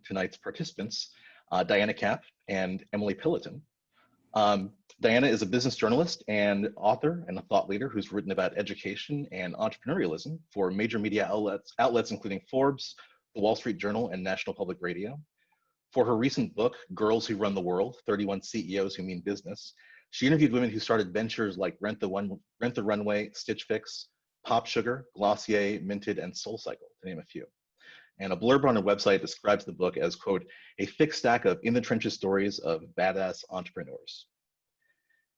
tonight's participants, Diana Kapp and Emily Pilloton. Diana is a business journalist and author and a thought leader who's written about education and entrepreneurialism for major media outlets including Forbes, the Wall Street Journal, and National Public Radio. For her recent book, Girls Who Run the World, 31 CEOs Who Mean Business, she interviewed women who started ventures like Rent the Runway, Stitch Fix, Pop Sugar, Glossier, Minted, and SoulCycle, to name a few. And a blurb on her website describes the book as, quote, a thick stack of in-the-trenches stories of badass entrepreneurs.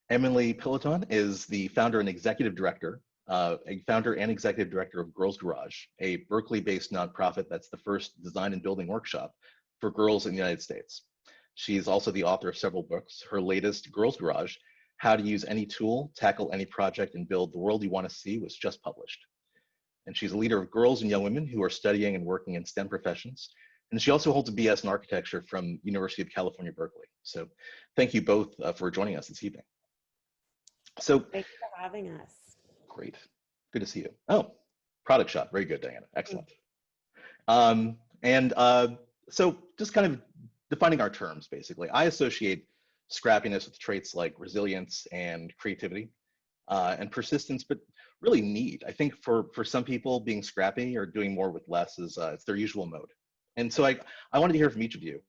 Emily Pilloton is the founder and executive director of Girls Garage, a Berkeley-based nonprofit that's the first design and building workshop for girls in the United States. She's also the author of several books. Her latest, Girls Garage, How to Use Any Tool, Tackle Any Project, and Build the World You Want to See, was just published. And she's a leader of girls and young women who are studying and working in STEM professions. And she also holds a BS in architecture from University of California, Berkeley. So thank you both for joining us this evening. So thanks for having us. Great, good to see you. Oh, product shot, very good, Diana, excellent. So just kind of defining our terms, basically. I associate scrappiness with traits like resilience and creativity and persistence, but really need. I think for some people, being scrappy or doing more with less is it's their usual mode. And so I wanted to hear from each of you.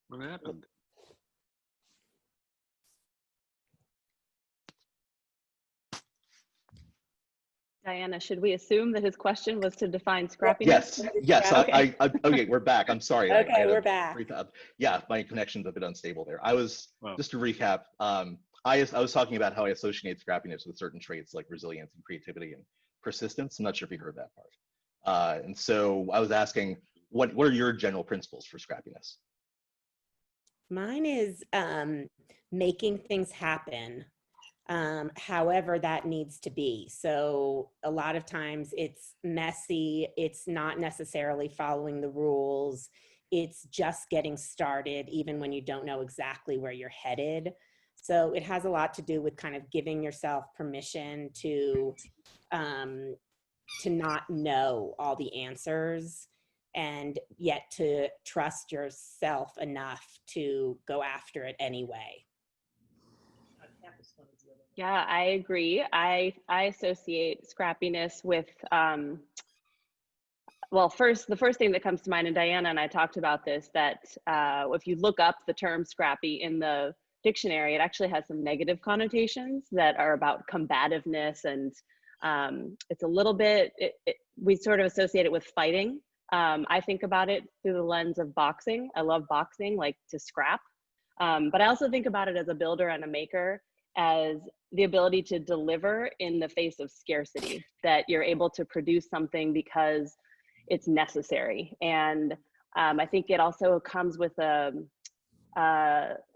What happened? Diana, should we assume that his question was to define scrappiness? Yes, yes. Okay. Okay, we're back. I'm sorry. Okay, we're back. Yeah, my connection's a bit unstable there. Just to recap, I was talking about how I associate scrappiness with certain traits like resilience and creativity and persistence. I'm not sure if you heard that part. And so I was asking, what are your general principles for scrappiness? Mine is making things happen, however that needs to be. So a lot of times it's messy, it's not necessarily following the rules, it's just getting started even when you don't know exactly where you're headed. So it has a lot to do with kind of giving yourself permission to not know all the answers, and yet to trust yourself enough to go after it anyway. Yeah, I agree. I associate scrappiness with, well, the first thing that comes to mind, and Diana and I talked about this, that if you look up the term scrappy in the dictionary, it actually has some negative connotations that are about combativeness, and it's a little bit, we sort of associate it with fighting. I think about it through the lens of boxing. I love boxing, like to scrap. But I also think about it as a builder and a maker, as the ability to deliver in the face of scarcity, that you're able to produce something because it's necessary. And I think it also comes with a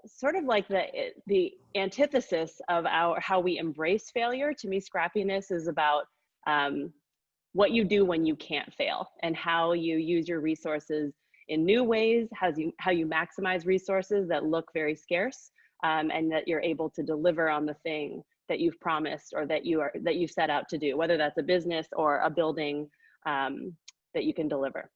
sort of like the antithesis of how we embrace failure. To me, scrappiness is about what you do when you can't fail, and how you use your resources in new ways, how you maximize resources that look very scarce, and that you're able to deliver on the thing that you've promised or that you've set out to do, whether that's a business or a building that you can deliver.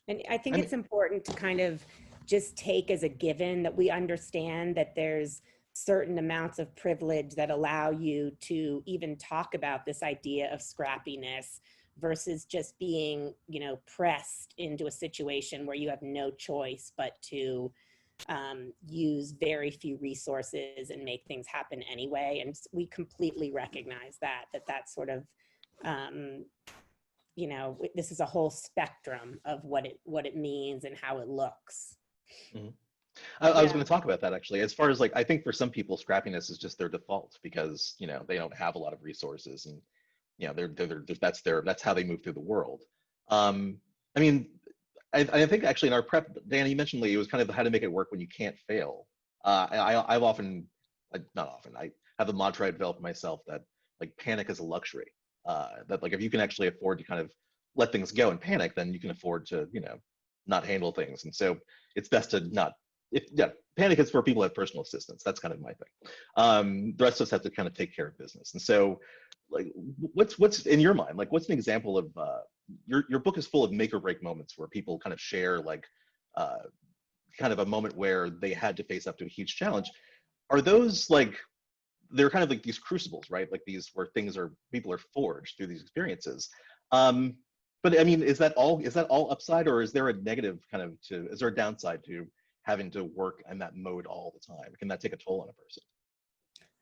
And I think it's important to kind of just take as a given that we understand that there's certain amounts of privilege that allow you to even talk about this idea of scrappiness, versus just being, pressed into a situation where you have no choice but to use very few resources and make things happen anyway. And we completely recognize that's sort of, this is a whole spectrum of what it means and how it looks. Mm-hmm. I was going to talk about that actually. As far as I think for some people, scrappiness is just their default because, they don't have a lot of resources, and, that's how they move through the world. I think actually in our prep, Dan, you mentioned it was kind of how to make it work when you can't fail. I have a mantra I developed myself that panic is a luxury. That if you can actually afford to kind of let things go and panic, then you can afford to, not handle things. And so it's best to not panic is for people who have personal assistants. That's kind of my thing. The rest of us have to kind of take care of business. And so, like, what's in your mind? Like, what's an example of your book is full of make or break moments where people kind of share like kind of a moment where they had to face up to a huge challenge. Are those like they're kind of like these crucibles, right? Like these where people are forged through these experiences. But I mean, is that all upside, or is there a negative kind of is there a downside to having to work in that mode all the time? Can that take a toll on a person?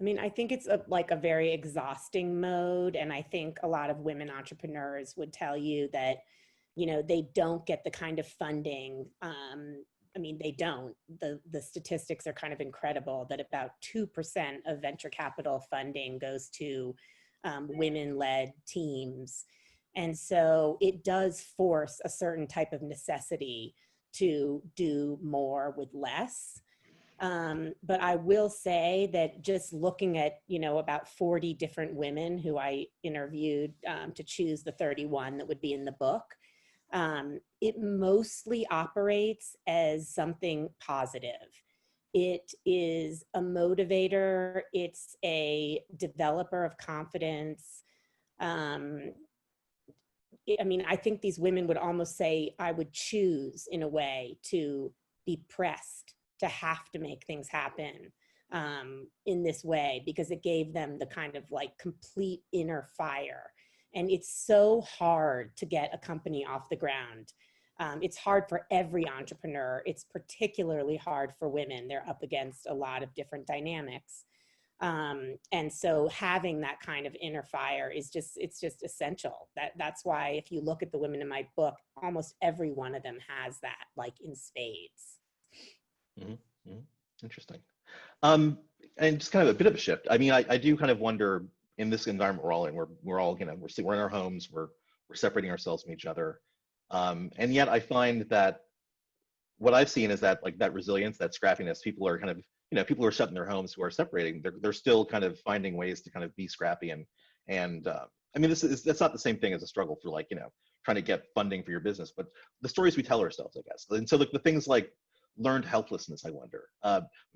I mean, I think it's like a very exhausting mode. And I think a lot of women entrepreneurs would tell you that, they don't get the kind of funding. I mean, they don't. The statistics are kind of incredible that about 2% of venture capital funding goes to women-led teams. And so it does force a certain type of necessity to do more with less. But I will say that just looking at, about 40 different women who I interviewed to choose the 31 that would be in the book, it mostly operates as something positive. It is a motivator. It's a developer of confidence. I mean, I think these women would almost say, I would choose in a way to be pressed to have to make things happen in this way, because it gave them the kind of like complete inner fire. And it's so hard to get a company off the ground. It's hard for every entrepreneur. It's particularly hard for women. They're up against a lot of different dynamics. And so having that kind of inner fire is it's just essential. That's why if you look at the women in my book, almost every one of them has that, like in spades. Mm-hmm. Mm-hmm. Interesting. And just kind of a bit of a shift. I mean, I do kind of wonder in this environment we're all in, we're all, we're in our homes, we're separating ourselves from each other. And yet I find that what I've seen is that like that resilience, that scrappiness, people are kind of, people who are shut in their homes who are separating, they're still kind of finding ways to kind of be scrappy. And I mean, that's not the same thing as a struggle for like, trying to get funding for your business, but the stories we tell ourselves, I guess. And so like the things like learned helplessness, I wonder.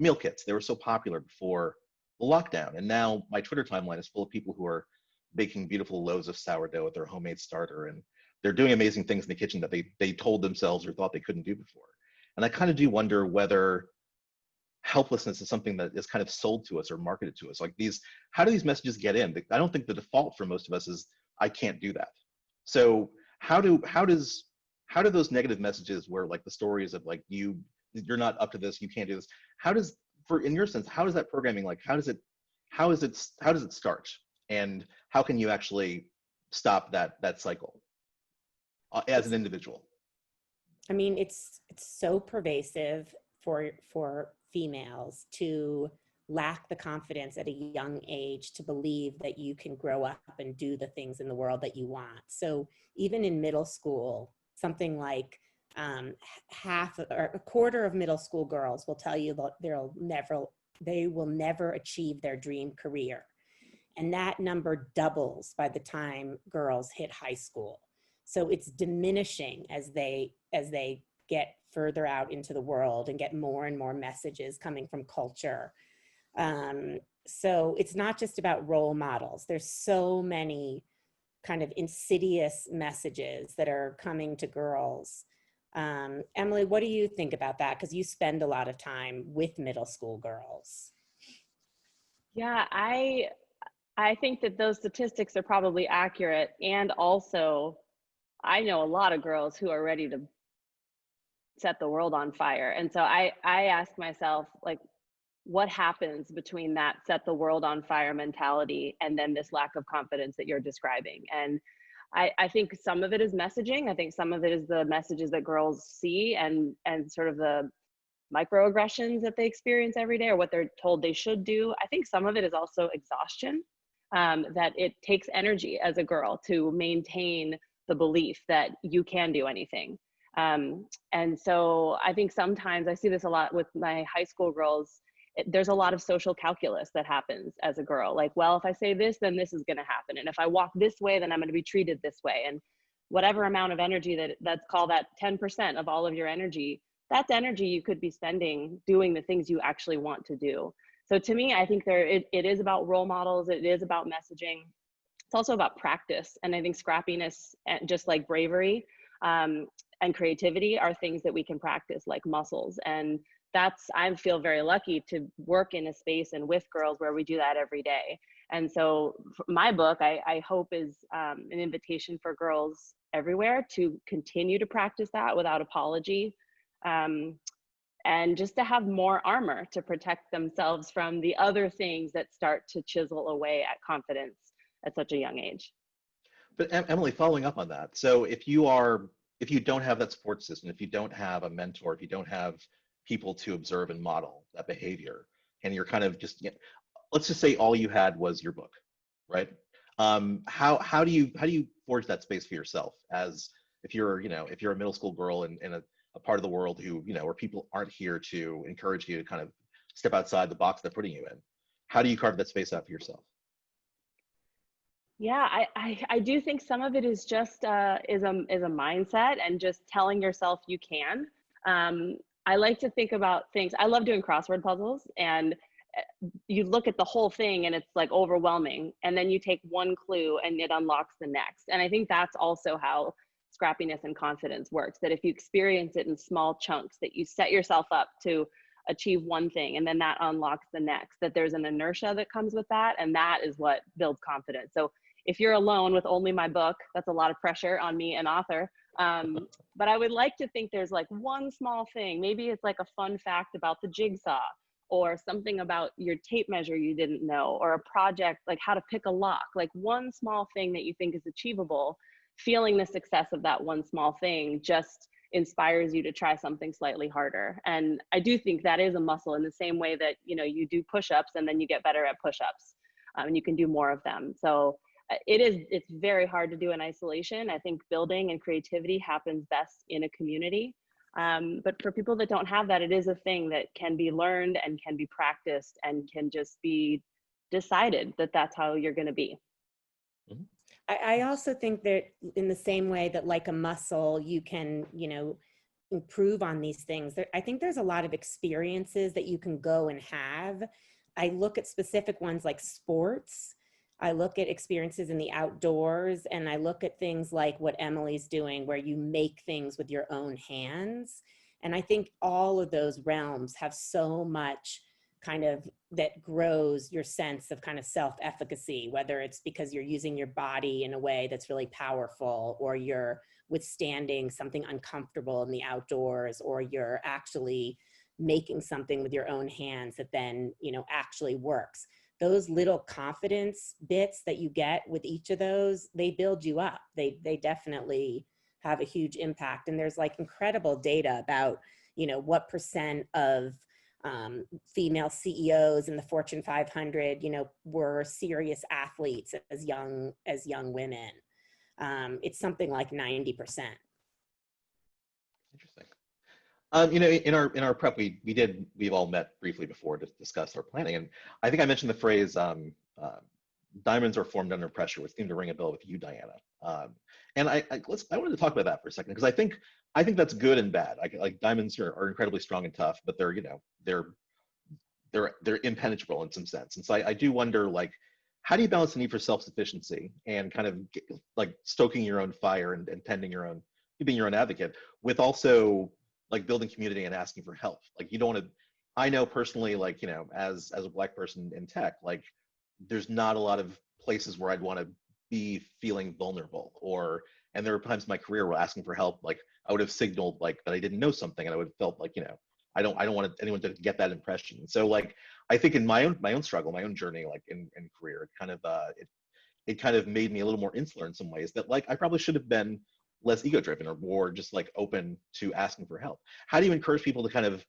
Meal kits, they were so popular before the lockdown. And now my Twitter timeline is full of people who are baking beautiful loaves of sourdough with their homemade starter. And they're doing amazing things in the kitchen that they told themselves or thought they couldn't do before. And I kind of do wonder whether helplessness is something that is kind of sold to us or marketed to us. Like how do these messages get in? I don't think the default for most of us is, I can't do that. So how do those negative messages where like the stories of like, you're not up to this, you can't do this. In your sense, how does that programming, like, how does it start? And how can you actually stop that cycle as an individual? I mean, it's so pervasive for females to lack the confidence at a young age to believe that you can grow up and do the things in the world that you want. So even in middle school, something like half or a quarter of middle school girls will tell you that they will never achieve their dream career. And that number doubles by the time girls hit high school. So it's diminishing as they get further out into the world and get more and more messages coming from culture. So it's not just about role models. There's so many kind of insidious messages that are coming to girls. Emily, what do you think about that? Because you spend a lot of time with middle school girls. Yeah, I think that those statistics are probably accurate. And also, I know a lot of girls who are ready to set the world on fire. And so I ask myself, like, what happens between that set the world on fire mentality and then this lack of confidence that you're describing? And I think some of it is messaging. I think some of it is the messages that girls see and sort of the microaggressions that they experience every day or what they're told they should do. I think some of it is also exhaustion, that it takes energy as a girl to maintain the belief that you can do anything. And so I think sometimes I see this a lot with my high school girls. There's a lot of social calculus that happens as a girl. Like, well, if I say this, then this is going to happen. And if I walk this way, then I'm going to be treated this way. And whatever amount of energy let's call that 10% of all of your energy, that's energy you could be spending doing the things you actually want to do. So to me, I think it is about role models. It is about messaging. It's also about practice. And I think scrappiness, just like bravery and creativity, are things that we can practice like muscles. And I feel very lucky to work in a space and with girls where we do that every day. And so my book, I hope, is an invitation for girls everywhere to continue to practice that without apology. And just to have more armor to protect themselves from the other things that start to chisel away at confidence at such a young age. But Emily, following up on that, so if you don't have that support system, if you don't have a mentor, if you don't have people to observe and model that behavior, and you're kind of just, let's just say all you had was your book, right? How do you forge that space for yourself, as if you're a middle school girl in a part of the world where people aren't here to encourage you to kind of step outside the box they're putting you in? How do you carve that space out for yourself? Yeah, I do think some of it is just is a mindset and just telling yourself you can. I like to think about things. I love doing crossword puzzles, and you look at the whole thing and it's like overwhelming, and then you take one clue and it unlocks the next. And I think that's also how scrappiness and confidence works, that if you experience it in small chunks, that you set yourself up to achieve one thing and then that unlocks the next, that there's an inertia that comes with that, and that is what builds confidence. So if you're alone with only my book, that's a lot of pressure on me, an author. But I would like to think there's like one small thing. Maybe it's like a fun fact about the jigsaw, or something about your tape measure you didn't know, or a project like how to pick a lock, like one small thing that you think is achievable. Feeling the success of that one small thing just inspires you to try something slightly harder. And I do think that is a muscle, in the same way that, you do push-ups and then you get better at push-ups, and you can do more of them. So it's very hard to do in isolation. I think building and creativity happens best in a community. But for people that don't have that, it is a thing that can be learned and can be practiced and can just be decided that that's how you're going to be. Mm-hmm. I also think that in the same way that like a muscle, you can, improve on these things. I think there's a lot of experiences that you can go and have. I look at specific ones like sports. I look at experiences in the outdoors, and I look at things like what Emily's doing, where you make things with your own hands. And I think all of those realms have so much kind of that grows your sense of kind of self-efficacy, whether it's because you're using your body in a way that's really powerful, or you're withstanding something uncomfortable in the outdoors, or you're actually making something with your own hands that then, actually works. Those little confidence bits that you get with each of those, they build you up. They definitely have a huge impact. And there's like incredible data about, what percent of female CEOs in the Fortune 500, were serious athletes as young women. It's something like 90%. Interesting. In our prep, we've all met briefly before to discuss our planning, and I think I mentioned the phrase "diamonds are formed under pressure," which seemed to ring a bell with you, Diana. And I wanted to talk about that for a second, because I think that's good and bad. Like diamonds are incredibly strong and tough, but they're impenetrable in some sense. And so I do wonder, like, how do you balance the need for self-sufficiency and kind of like stoking your own fire and tending your own, being your own advocate, with also like building community and asking for help? Like, you don't want to, I know personally, like, as a Black person in tech, like there's not a lot of places where I'd want to be feeling vulnerable, and there were times in my career where asking for help, like I would have signaled like that I didn't know something, and I would have felt like, I don't want anyone to get that impression. So like, I think in my own struggle, my own journey, like in career, it kind of made me a little more insular in some ways, that like I probably should have been less ego driven, or more just like open to asking for help. How do you encourage people to kind of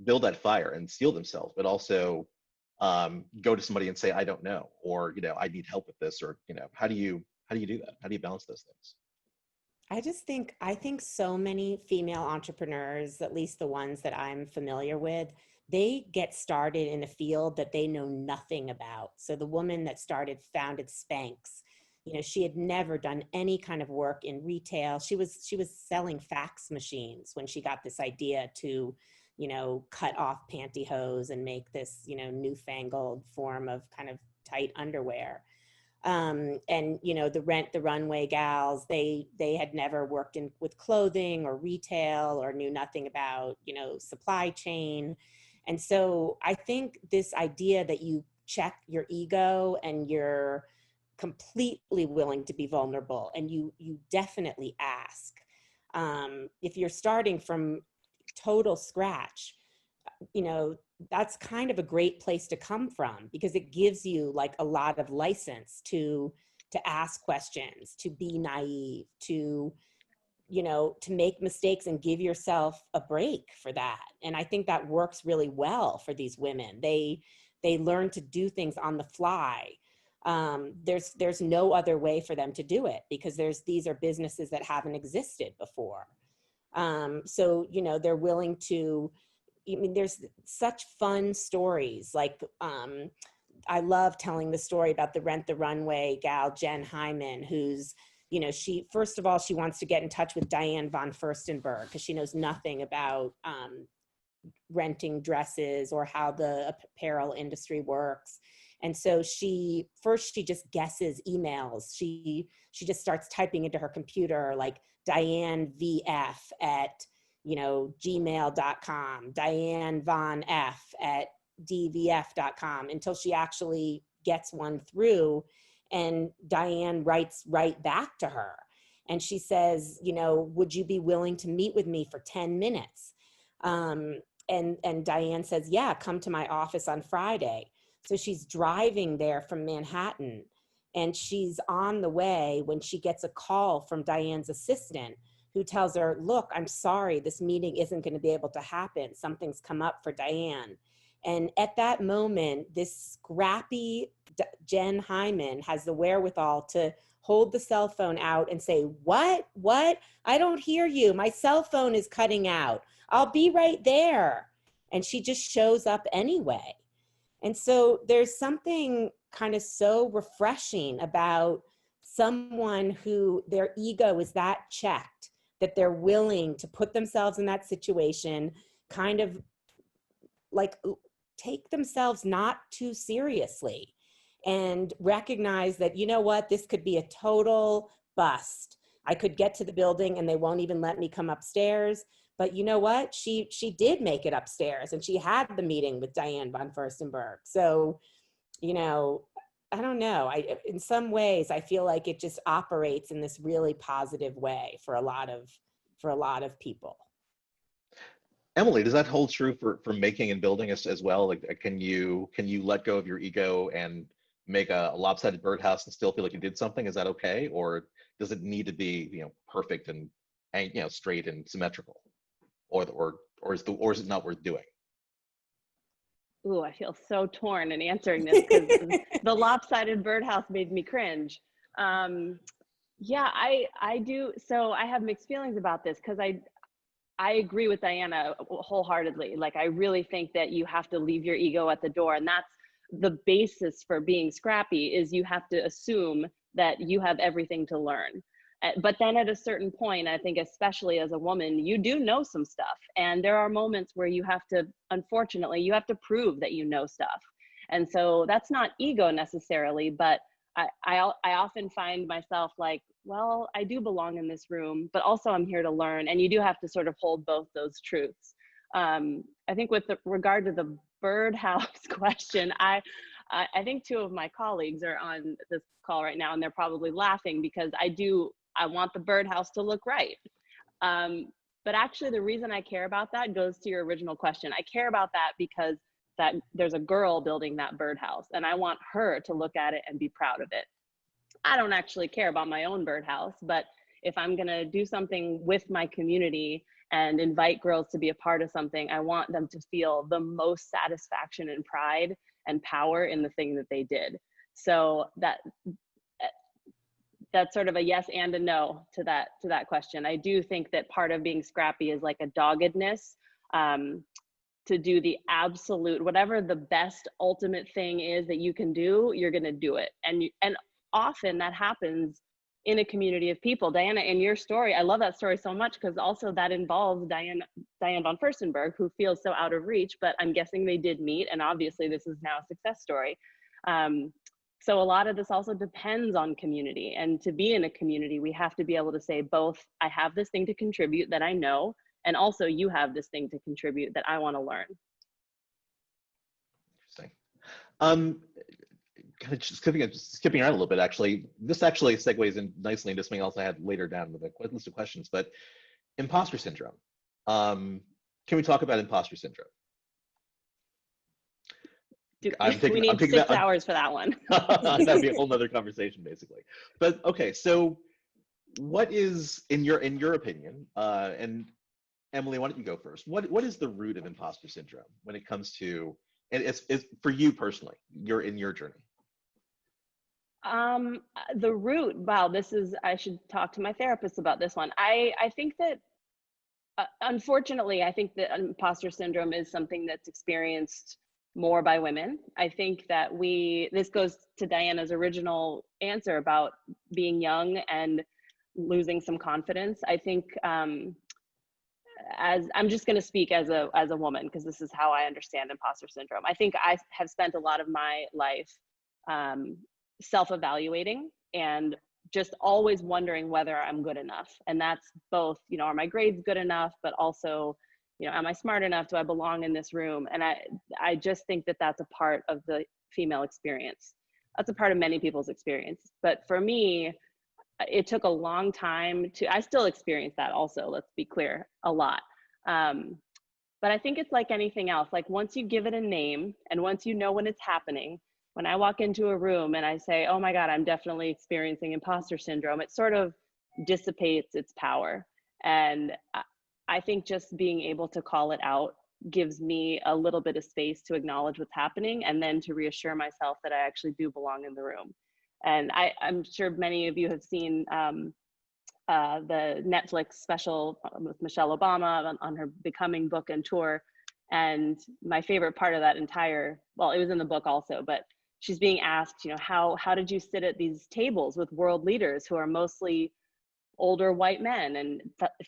build that fire and steel themselves, but also go to somebody and say, I don't know, or, I need help with this, or, how do you do that? How do you balance those things? I think so many female entrepreneurs, at least the ones that I'm familiar with, they get started in a field that they know nothing about. So the woman that founded Spanx, You know, she had never done any kind of work in retail. She was selling fax machines when she got this idea to, you know, cut off pantyhose and make this, you know, newfangled form of kind of tight underwear. And, you know, the Rent the Runway gals, they had never worked with clothing or retail, or knew nothing about, you know, supply chain. And so I think this idea that you check your ego and you're completely willing to be vulnerable, and you definitely ask. If you're starting from total scratch, you know, that's kind of a great place to come from, because it gives you like a lot of license to ask questions, to be naive, to, you know, to make mistakes and give yourself a break for that. And I think that works really well for these women. They learn to do things on the fly. There's no other way for them to do it, because these are businesses that haven't existed before. So, you know, they're willing to, I mean, there's such fun stories. Like, I love telling the story about the Rent the Runway gal, Jen Hyman, who's, you know, first of all, she wants to get in touch with Diane von Furstenberg, because she knows nothing about renting dresses or how the apparel industry works. And so she just guesses emails. She just starts typing into her computer, like Diane VF at, you know, gmail.com, Diane Von F at dvf.com, until she actually gets one through. And Diane writes right back to her. And she says, you know, would you be willing to meet with me for 10 minutes? And Diane says, yeah, come to my office on Friday. So she's driving there from Manhattan, and she's on the way when she gets a call from Diane's assistant, who tells her, look, I'm sorry, this meeting isn't going to be able to happen. Something's come up for Diane. And at that moment, this scrappy Jen Hyman has the wherewithal to hold the cell phone out and say, what? I don't hear you. My cell phone is cutting out. I'll be right there. And she just shows up anyway. And so there's something kind of so refreshing about someone who their ego is that checked, that they're willing to put themselves in that situation, kind of like take themselves not too seriously, and recognize that, you know what, this could be a total bust. I could get to the building and they won't even let me come upstairs. But you know what? She did make it upstairs, and she had the meeting with Diane von Furstenberg. So, you know, I don't know. In some ways, I feel like it just operates in this really positive way for a lot of people. Emily, does that hold true for making and building as well? Like, can you let go of your ego and make a lopsided birdhouse and still feel like you did something? Is that okay, or does it need to be, you know, perfect and you know, straight and symmetrical, or is it not worth doing? Ooh, I feel so torn in answering this, because the lopsided birdhouse made me cringe. Yeah, I do. So I have mixed feelings about this, because I agree with Diana wholeheartedly. Like, I really think that you have to leave your ego at the door. And that's the basis for being scrappy, is you have to assume that you have everything to learn. But then at a certain point, I think, especially as a woman, you do know some stuff. And there are moments where you have to, unfortunately, you have to prove that you know stuff. And so that's not ego necessarily, but I often find myself like, well, I do belong in this room, but also I'm here to learn. And you do have to sort of hold both those truths. I think with regard to the birdhouse question, I think two of my colleagues are on this call right now, and they're probably laughing, because I want the birdhouse to look right. But actually, the reason I care about that goes to your original question. I care about that because that there's a girl building that birdhouse, and I want her to look at it and be proud of it. I don't actually care about my own birdhouse, but if I'm gonna do something with my community and invite girls to be a part of something, I want them to feel the most satisfaction and pride and power in the thing that they did. So that's sort of a yes and a no to that question. I do think that part of being scrappy is like a doggedness, to do the absolute, whatever the best ultimate thing is that you can do, you're going to do it. And often that happens in a community of people. Diana, in your story, I love that story so much because also that involves Diane von Furstenberg, who feels so out of reach, but I'm guessing they did meet, and obviously this is now a success story. So a lot of this also depends on community, and to be in a community, we have to be able to say both, I have this thing to contribute that I know, and also you have this thing to contribute that I want to learn. Interesting. Kind of skipping around a little bit, actually. This actually segues in nicely into something else I had later down with a list of questions, but imposter syndrome. Can we talk about imposter syndrome? We need 6 hours for that one. That'd be a whole nother conversation, basically. But okay, so what is, in your opinion, and Emily, why don't you go first? What is the root of imposter syndrome when it comes to, and it's for you personally, in your journey? The root, wow, I should talk to my therapist about this one. I think that, unfortunately, I think that imposter syndrome is something that's experienced more by women. I think that this goes to Diana's original answer about being young and losing some confidence. I think, as I'm just going to speak as a woman, because this is how I understand imposter syndrome. I think I have spent a lot of my life, self-evaluating and just always wondering whether I'm good enough. And that's both, are my grades good enough, but also, am I smart enough? Do I belong in this room? And I just think that that's a part of the female experience. That's a part of many people's experience. But for me, it took a long time I still experience that also, let's be clear, a lot. But I think it's like anything else. Like once you give it a name and once you know when it's happening, when I walk into a room and I say, oh my God, I'm definitely experiencing imposter syndrome, it sort of dissipates its power. And I think just being able to call it out gives me a little bit of space to acknowledge what's happening and then to reassure myself that I actually do belong in the room. And I'm sure many of you have seen the Netflix special with Michelle Obama on her Becoming book and tour. And my favorite part of that well, it was in the book also, but she's being asked, how did you sit at these tables with world leaders who are mostly older white men and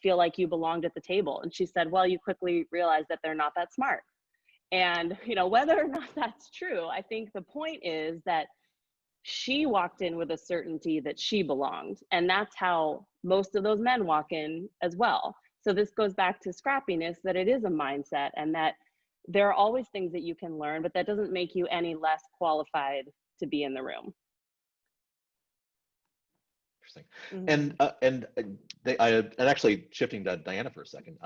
feel like you belonged at the table? And she said, well, you quickly realize that they're not that smart. And, whether or not that's true, I think the point is that she walked in with a certainty that she belonged. And that's how most of those men walk in as well. So this goes back to scrappiness, that it is a mindset and that there are always things that you can learn, but that doesn't make you any less qualified to be in the room. Interesting. Mm-hmm. And actually shifting to Diana for a second,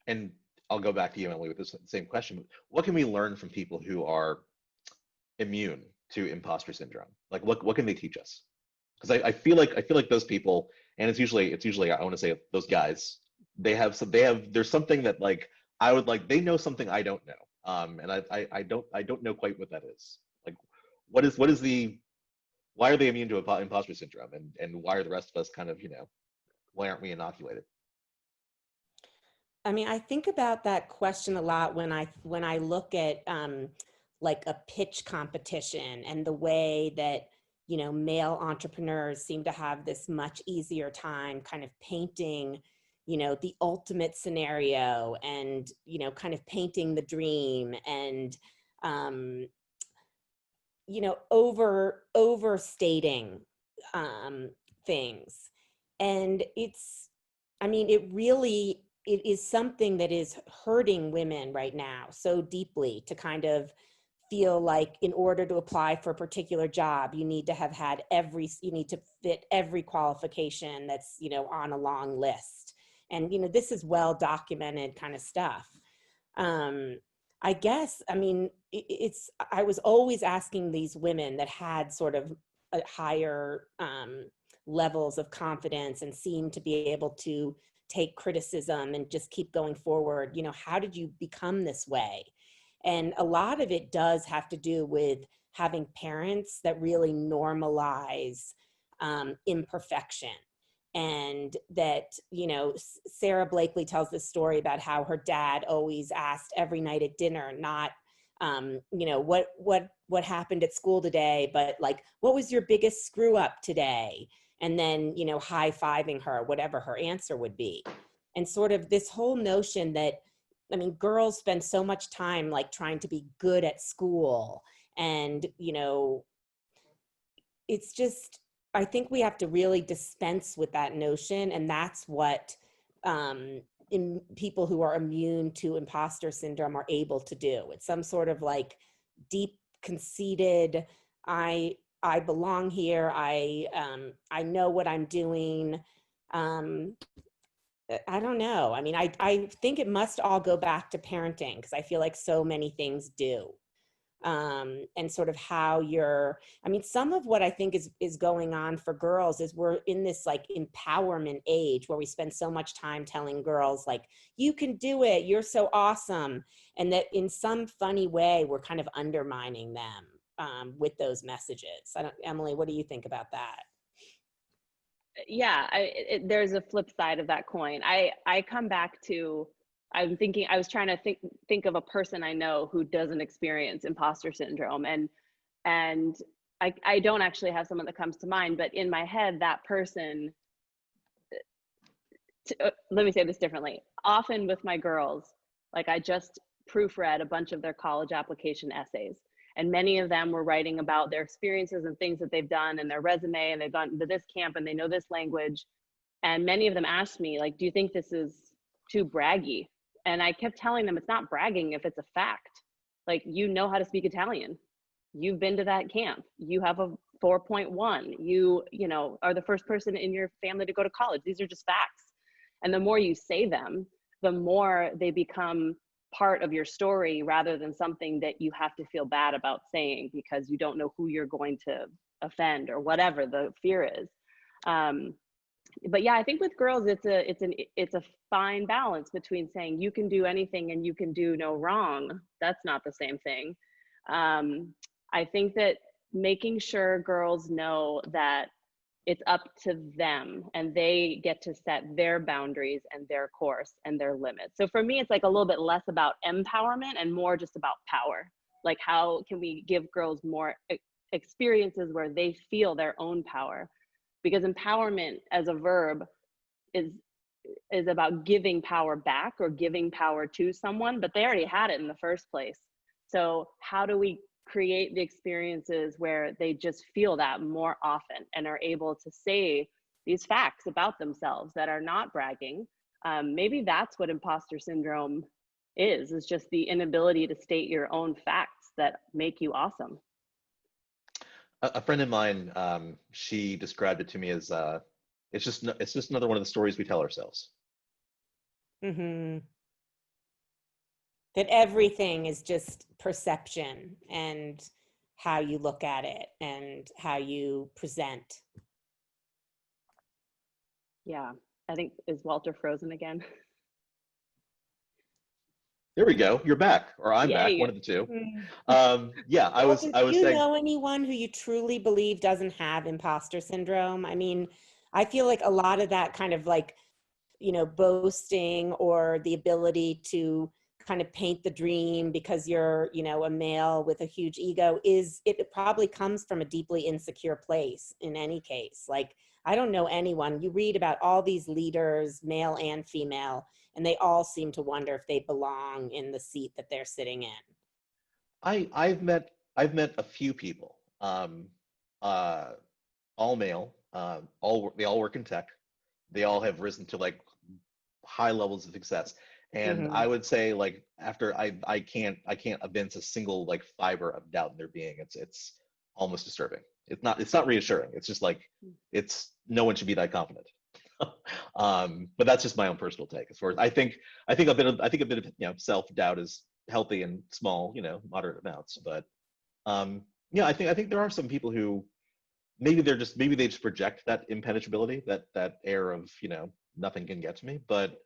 and I'll go back to you, Emily, with this same question. What can we learn from people who are immune to imposter syndrome? Like what can they teach us? Because I feel like those people, and it's usually I want to say those guys, there's something that like I would like, they know something I don't know. And I don't know quite what that is. Like why are they immune to imposter syndrome, and why are the rest of us kind of, why aren't we inoculated? I mean, I think about that question a lot when I look at like a pitch competition and the way that, male entrepreneurs seem to have this much easier time kind of painting, the ultimate scenario and, kind of painting the dream and, overstating things. And it is something that is hurting women right now so deeply, to kind of feel like in order to apply for a particular job, you need to have had you need to fit every qualification that's, on a long list. And, this is well documented kind of stuff. I guess, I was always asking these women that had sort of a higher levels of confidence and seemed to be able to take criticism and just keep going forward. How did you become this way? And a lot of it does have to do with having parents that really normalize imperfection. And that, Sarah Blakely tells this story about how her dad always asked every night at dinner, not you know, what happened at school today, but like, what was your biggest screw up today? And then, you know, high-fiving her, whatever her answer would be. And sort of this whole notion that, I mean, girls spend so much time like trying to be good at school. And, you know, it's just, I think we have to really dispense with that notion. And that's what in people who are immune to imposter syndrome are able to do. It's some sort of like deep conceited, I belong here. I know what I'm doing. I don't know. I mean, I think it must all go back to parenting, because I feel like so many things do. And sort of how I mean, some of what I think is going on for girls is we're in this like empowerment age where we spend so much time telling girls like, you can do it, you're so awesome. And that in some funny way, we're kind of undermining them with those messages. Emily, what do you think about that? Yeah, there's a flip side of that coin. I come back to, I was trying to think of a person I know who doesn't experience imposter syndrome. And I don't actually have someone that comes to mind, but in my head, that person, let me say this differently. Often with my girls, like I just proofread a bunch of their college application essays. And many of them were writing about their experiences and things that they've done and their resume, and they've gone to this camp and they know this language. And many of them asked me, like, do you think this is too braggy? And I kept telling them it's not bragging if it's a fact. Like, you know how to speak Italian. You've been to that camp. You have a 4.1. You know, are the first person in your family to go to college. These are just facts. And the more you say them, the more they become part of your story rather than something that you have to feel bad about saying because you don't know who you're going to offend or whatever the fear is. But yeah, I think with girls, it's a fine balance between saying you can do anything and you can do no wrong. That's not the same thing. I think that making sure girls know that it's up to them and they get to set their boundaries and their course and their limits. So for me, it's like a little bit less about empowerment and more just about power. Like, how can we give girls more experiences where they feel their own power? Because empowerment as a verb is about giving power back or giving power to someone, but they already had it in the first place. So how do we create the experiences where they just feel that more often and are able to say these facts about themselves that are not bragging? Maybe that's what imposter syndrome is just the inability to state your own facts that make you awesome. A friend of mine, she described it to me as it's just another one of the stories we tell ourselves. Mm-hmm. That everything is just perception and how you look at it and how you present. Yeah, I think, is Walter frozen again? There we go. You're back, or I'm back. One of the two. Yeah, I was saying. Do you know anyone who you truly believe doesn't have imposter syndrome? I mean, I feel like a lot of that kind of like, you know, boasting or the ability to kind of paint the dream because you're, you know, a male with a huge ego it probably comes from a deeply insecure place in any case. Like, I don't know anyone. You read about all these leaders, male and female, and they all seem to wonder if they belong in the seat that they're sitting in. I've met a few people, all male, they all work in tech. They all have risen to like high levels of success. And I would say, like, after I can't evince a single like fiber of doubt in their being. It's almost disturbing. It's not reassuring. It's just like, no one should be that confident. But that's just my own personal take. As far as I think a bit of you know, self-doubt is healthy in small, you know, moderate amounts. But yeah, I think there are some people who maybe they just project that impenetrability, that air of, you know, nothing can get to me. But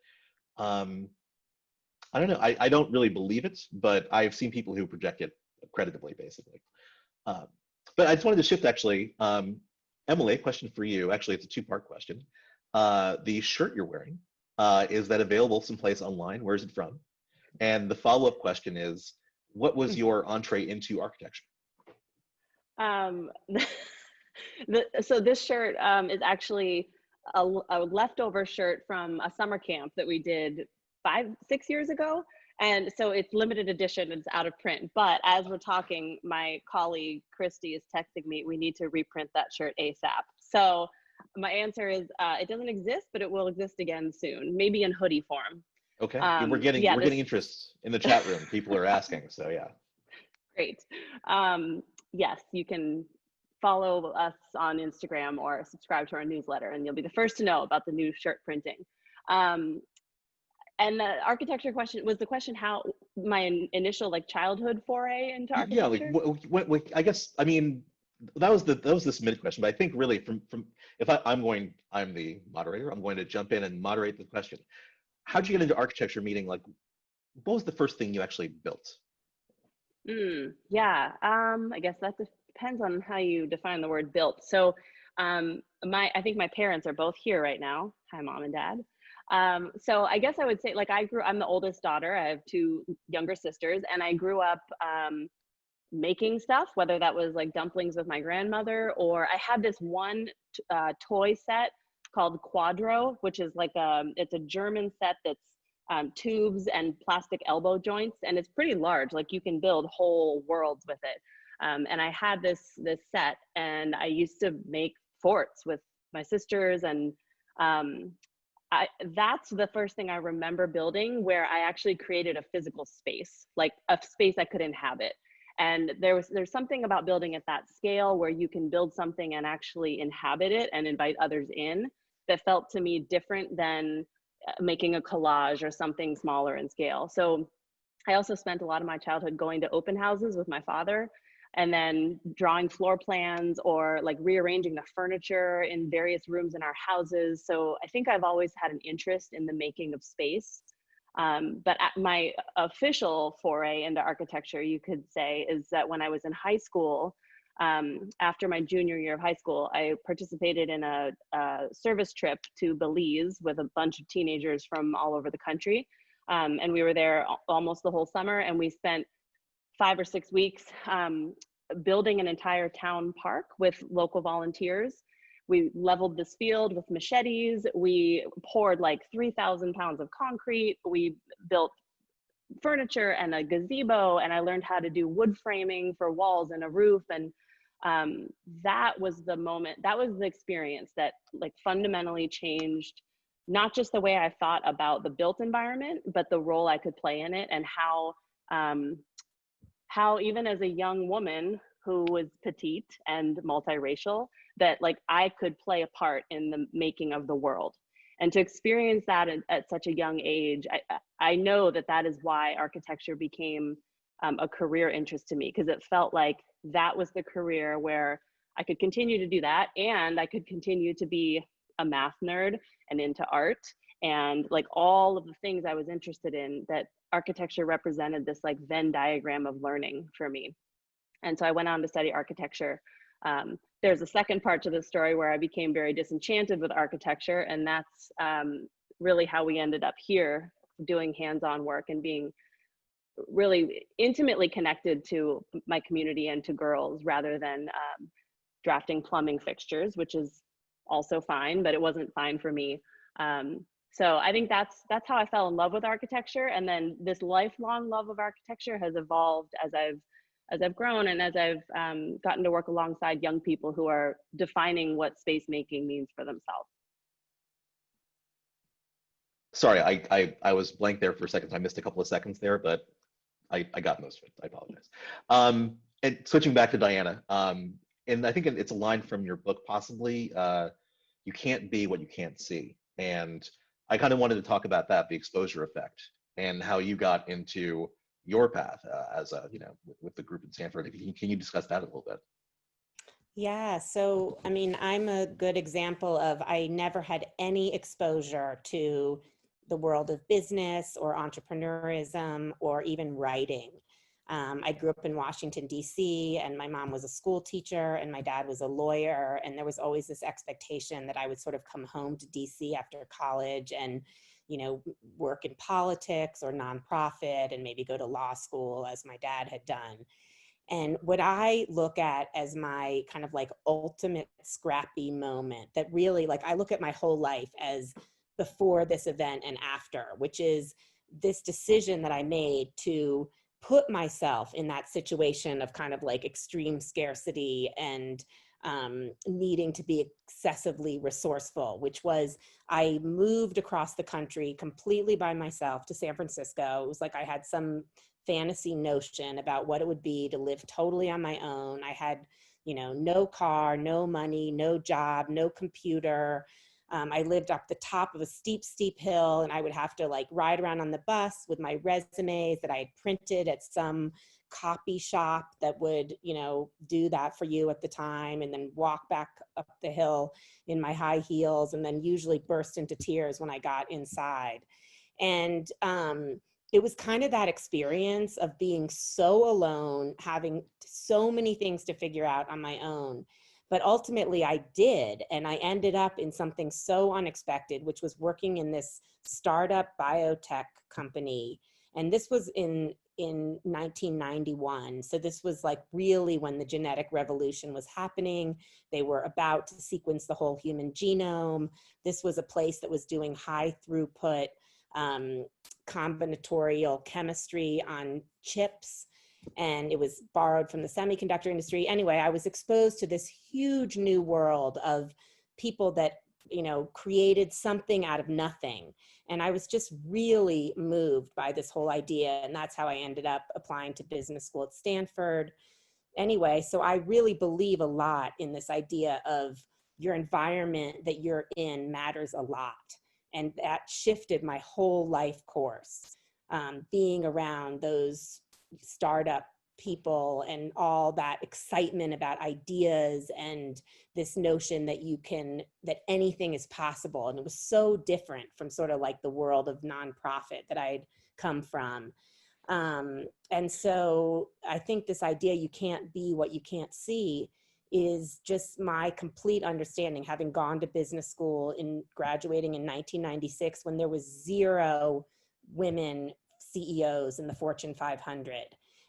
I don't know. I don't really believe it, but I've seen people who project it creditably, basically. But I just wanted to shift, actually. Emily, question for you. Actually, it's a two-part question. The shirt you're wearing, is that available someplace online? Where is it from? And the follow-up question is, what was your entree into architecture? Um, so this shirt is actually a leftover shirt from a summer camp that we did 5-6 years ago. And so it's limited edition, it's out of print. But as we're talking, my colleague Christy is texting me, we need to reprint that shirt ASAP. So my answer is it doesn't exist, but it will exist again soon, maybe in hoodie form. Okay, we're getting interest in the chat room. People are asking, so yeah. Great. Yes, you can follow us on Instagram or subscribe to our newsletter, and you'll be the first to know about the new shirt printing. And the architecture question was the question how my initial like childhood foray into architecture. Yeah, like I guess I mean that was the submitted question, but I think really from if I'm the moderator, I'm going to jump in and moderate the question. How'd you get into architecture? Meaning like, what was the first thing you actually built? Yeah, I guess that depends on how you define the word built. So I think my parents are both here right now. Hi, Mom and Dad. So I guess I would say like I'm the oldest daughter. I have 2 younger sisters, and I grew up making stuff, whether that was like dumplings with my grandmother, or I had this one toy set called Quadro, which is like it's a German set that's tubes and plastic elbow joints, and it's pretty large. Like you can build whole worlds with it. And I had this set, and I used to make forts with my sisters, and that's the first thing I remember building where I actually created a physical space, like a space I could inhabit. And there's something about building at that scale where you can build something and actually inhabit it and invite others in that felt to me different than making a collage or something smaller in scale. So I also spent a lot of my childhood going to open houses with my father, and then drawing floor plans or like rearranging the furniture in various rooms in our houses. So I think I've always had an interest in the making of space. But my official foray into architecture, you could say, is that when I was in high school, after my junior year of high school, I participated in a service trip to Belize with a bunch of teenagers from all over the country. And we were there almost the whole summer, and we spent 5 or 6 weeks building an entire town park with local volunteers. We leveled this field with machetes. We poured like 3,000 pounds of concrete. We built furniture and a gazebo, and I learned how to do wood framing for walls and a roof. And that was the moment, that was the experience that like fundamentally changed not just the way I thought about the built environment, but the role I could play in it, and how even as a young woman who was petite and multiracial, that like I could play a part in the making of the world. And to experience that at such a young age, I know that is why architecture became a career interest to me, because it felt like that was the career where I could continue to do that, and I could continue to be a math nerd and into art and like all of the things I was interested in, that architecture represented this like Venn diagram of learning for me. And so I went on to study architecture. There's a second part to the story where I became very disenchanted with architecture, and that's really how we ended up here doing hands-on work and being really intimately connected to my community and to girls, rather than drafting plumbing fixtures, which is also fine, but it wasn't fine for me. So I think that's how I fell in love with architecture. And then this lifelong love of architecture has evolved as I've grown, and as I've gotten to work alongside young people who are defining what space making means for themselves. Sorry, I was blank there for a second. I missed a couple of seconds there, but I got most of it. I apologize. And switching back to Diana, and I think it's a line from your book, possibly, you can't be what you can't see. And I kind of wanted to talk about that, the exposure effect, and how you got into your path as a, with the group in Stanford. Can you discuss that a little bit? Yeah, so I mean, I'm a good example of I never had any exposure to the world of business or entrepreneurism or even writing. I grew up in Washington, D.C., and my mom was a school teacher and my dad was a lawyer. And there was always this expectation that I would sort of come home to D.C. after college and work in politics or nonprofit and maybe go to law school as my dad had done. And what I look at as my kind of like ultimate scrappy moment that really, like, I look at my whole life as before this event and after, which is this decision that I made to put myself in that situation of kind of like extreme scarcity and needing to be excessively resourceful, which was I moved across the country completely by myself to San Francisco. It was like I had some fantasy notion about what it would be to live totally on my own. I had, no car, no money, no job, no computer. I lived up the top of a steep, steep hill, and I would have to like ride around on the bus with my resumes that I had printed at some copy shop that would, do that for you at the time, and then walk back up the hill in my high heels, and then usually burst into tears when I got inside. And it was kind of that experience of being so alone, having so many things to figure out on my own. But ultimately I did, and I ended up in something so unexpected, which was working in this startup biotech company. And this was in 1991. So this was like really when the genetic revolution was happening. They were about to sequence the whole human genome. This was a place that was doing high throughput combinatorial chemistry on chips. And it was borrowed from the semiconductor industry. Anyway, I was exposed to this huge new world of people that, created something out of nothing. And I was just really moved by this whole idea. And that's how I ended up applying to business school at Stanford. Anyway, so I really believe a lot in this idea of your environment that you're in matters a lot. And that shifted my whole life course, being around those startup people and all that excitement about ideas and this notion that that anything is possible. And it was so different from sort of like the world of nonprofit that I'd come from. And so I think this idea you can't be what you can't see is just my complete understanding, having gone to business school in graduating in 1996 when there was 0 women CEOs in the Fortune 500.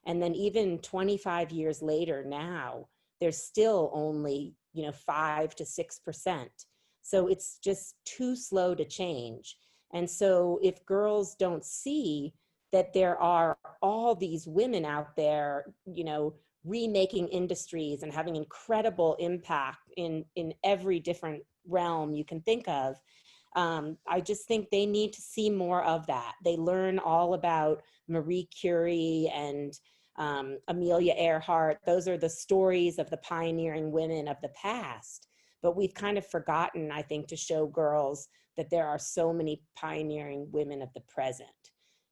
And then even 25 years later now, there's still only, 5 to 6%. So it's just too slow to change. And so if girls don't see that there are all these women out there, remaking industries and having incredible impact in every different realm you can think of, I just think they need to see more of that. They learn all about Marie Curie and Amelia Earhart. Those are the stories of the pioneering women of the past. But we've kind of forgotten, I think, to show girls that there are so many pioneering women of the present.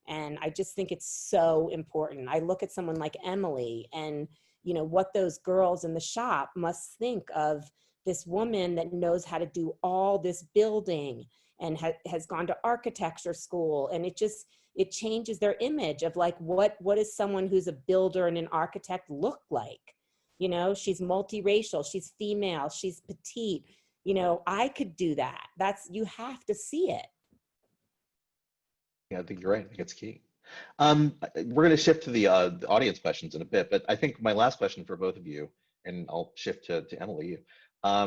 And I just think it's so important. I look at someone like Emily and, what those girls in the shop must think of this woman that knows how to do all this building and has gone to architecture school. And it changes their image of like, what does someone who's a builder and an architect look like? She's multiracial, she's female, she's petite. I could do that. You have to see it. Yeah, I think you're right. I think it's key. We're going to shift to the audience questions in a bit, but I think my last question for both of you, and I'll shift to Emily, how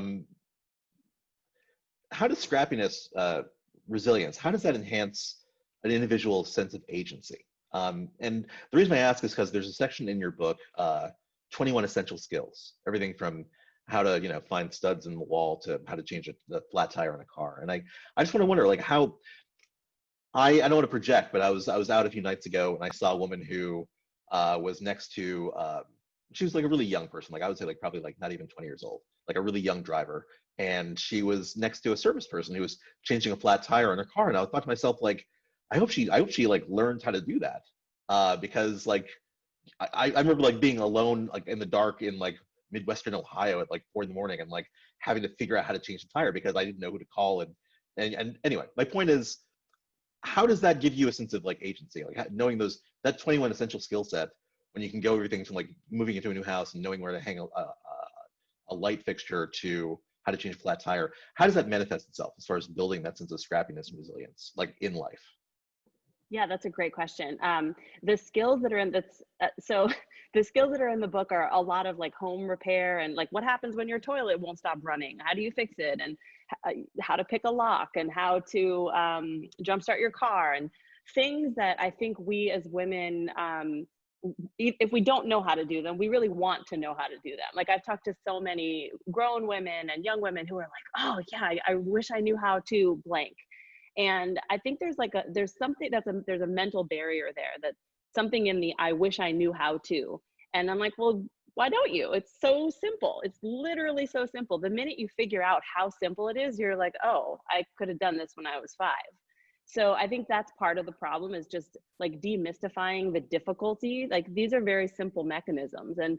does scrappiness, resilience, how does that enhance an individual's sense of agency? And the reason I ask is because there's a section in your book, 21 essential skills, everything from how to find studs in the wall to how to change the flat tire on a car. And I just want to wonder, like, how I don't want to project, but I was out a few nights ago and I saw a woman who was next to she was like a really young person, like I would say like probably like not even 20 years old, like a really young driver, and she was next to a service person who was changing a flat tire on her car, and I thought to myself, like, I hope she like learned how to do that, because like I remember like being alone like in the dark in like Midwestern Ohio at like 4 in the morning and like having to figure out how to change the tire because I didn't know who to call, and anyway, my point is, how does that give you a sense of like agency, like knowing that 21 essential skill set when you can go everything from like moving into a new house and knowing where to hang a light fixture to how how to change a flat tire. How does that manifest itself as far as building that sense of scrappiness and resilience, like in life? Yeah, that's a great question. The skills that are in that's so the skills that are in the book are a lot of like home repair and like what happens when your toilet won't stop running. How do you fix it? And how to pick a lock and how to jumpstart your car and things that I think we as women, if we don't know how to do them, we really want to know how to do them. Like I've talked to so many grown women and young women who are like, oh yeah, I wish I knew how to blank. And I think there's something there's a mental barrier there, that something in the I wish I knew how to. And I'm like, well, why don't you? It's so simple. It's literally so simple. The minute you figure out how simple it is, you're like, oh, I could have done this when I was 5. So I think that's part of the problem, is just like demystifying the difficulty. Like these are very simple mechanisms. And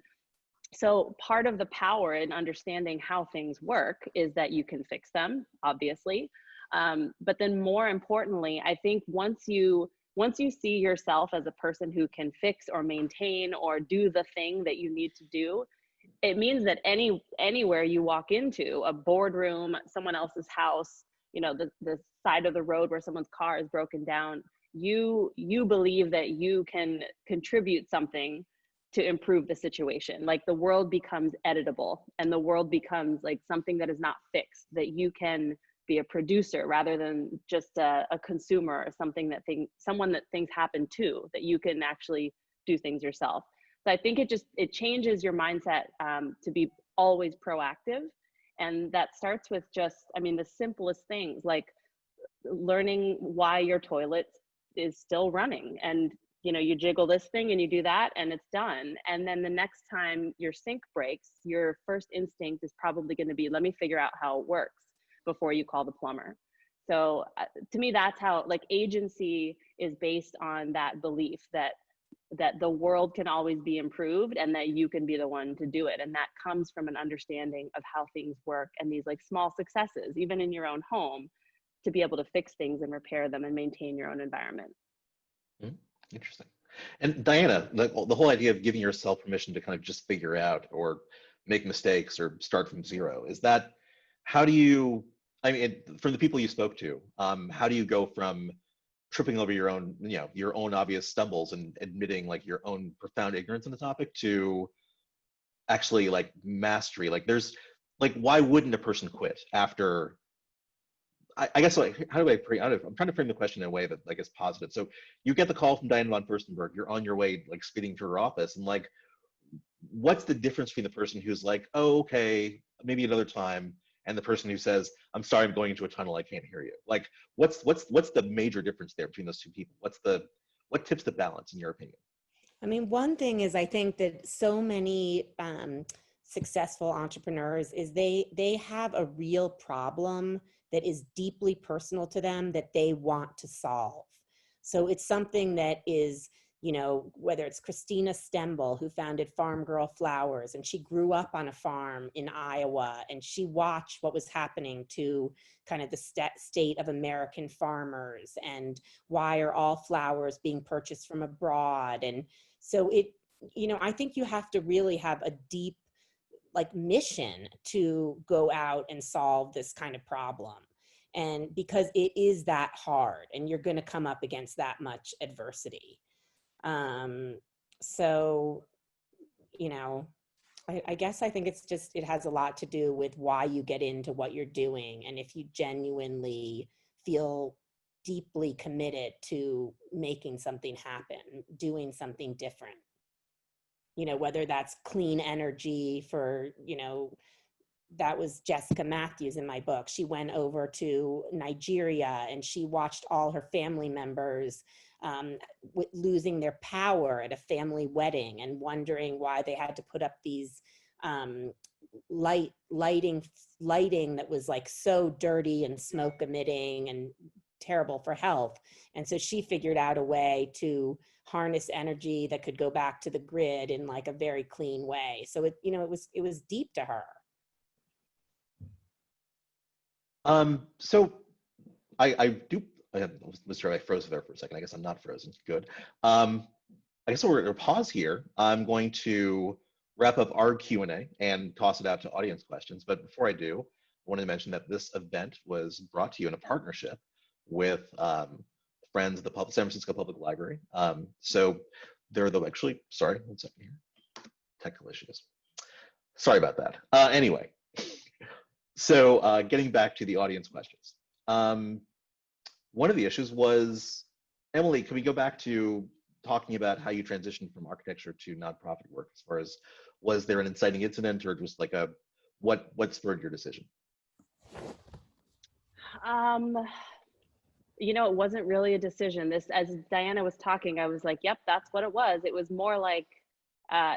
so part of the power in understanding how things work is that you can fix them, obviously. But then more importantly, I think once you see yourself as a person who can fix or maintain or do the thing that you need to do, it means that anywhere you walk into, a boardroom, someone else's house, you know, the side of the road where someone's car is broken down, you believe that you can contribute something to improve the situation. Like the world becomes editable and the world becomes like something that is not fixed, that you can be a producer rather than just a consumer, or someone that things happen to, that you can actually do things yourself. So I think it changes your mindset to be always proactive. And that starts with just, I mean, the simplest things, like learning why your toilet is still running. And, you know, you jiggle this thing and you do that and it's done. And then the next time your sink breaks, your first instinct is probably going to be, let me figure out how it works before you call the plumber. So to me, that's how, like, agency is based on that belief that the world can always be improved and that you can be the one to do it. And that comes from an understanding of how things work and these like small successes, even in your own home, to be able to fix things and repair them and maintain your own environment. Interesting. And Diana, the whole idea of giving yourself permission to kind of just figure out or make mistakes or start from zero, is that, how do you, I mean, from the people you spoke to, how do you go from tripping over your own, you know, your own obvious stumbles and admitting like your own profound ignorance on the topic to actually like mastery? Like there's, like, why wouldn't a person quit after, I guess, like, I'm trying to frame the question in a way that like is positive. So you get the call from Diana von Furstenberg, you're on your way, like speeding to her office, and like, what's the difference between the person who's like, oh, okay, maybe another time, and the person who says, I'm sorry, I'm going into a tunnel, I can't hear you? Like, what's the major difference there between those two people? What tips the balance in your opinion? I mean, one thing is, I think that so many successful entrepreneurs is they have a real problem that is deeply personal to them that they want to solve. So it's something that is, you know, whether it's Christina Stembel, who founded Farm Girl Flowers, and she grew up on a farm in Iowa, and she watched what was happening to kind of the state of American farmers, and why are all flowers being purchased from abroad. And so it, you know, I think you have to really have a deep like mission to go out and solve this kind of problem. And because it is that hard and you're going to come up against that much adversity. So, you know, I guess I think it's just, it has a lot to do with why you get into what you're doing. And if you genuinely feel deeply committed to making something happen, doing something different, you know, whether that's clean energy for, you know, that was Jessica Matthews in my book. She went over to Nigeria and she watched all her family members losing their power at a family wedding and wondering why they had to put up these lighting that was like so dirty and smoke emitting and terrible for health. And so she figured out a way to harness energy that could go back to the grid in like a very clean way. So it, you know, it was deep to her. So I do, Mr. I froze there for a second. I guess I'm not frozen. Good. I guess we're going to pause here. I'm going to wrap up our Q&A and toss it out to audience questions. But before I do, I wanted to mention that this event was brought to you in a partnership with friends of the San Francisco Public Library. So they're the, actually, sorry, one second here, technical issues. Sorry about that. Anyway, so getting back to the audience questions. One of the issues was, Emily, can we go back to talking about how you transitioned from architecture to nonprofit work, as far as, was there an inciting incident, or just like what spurred your decision? You know, it wasn't really a decision. This, as Diana was talking, I was like, yep, that's what it was. It was more like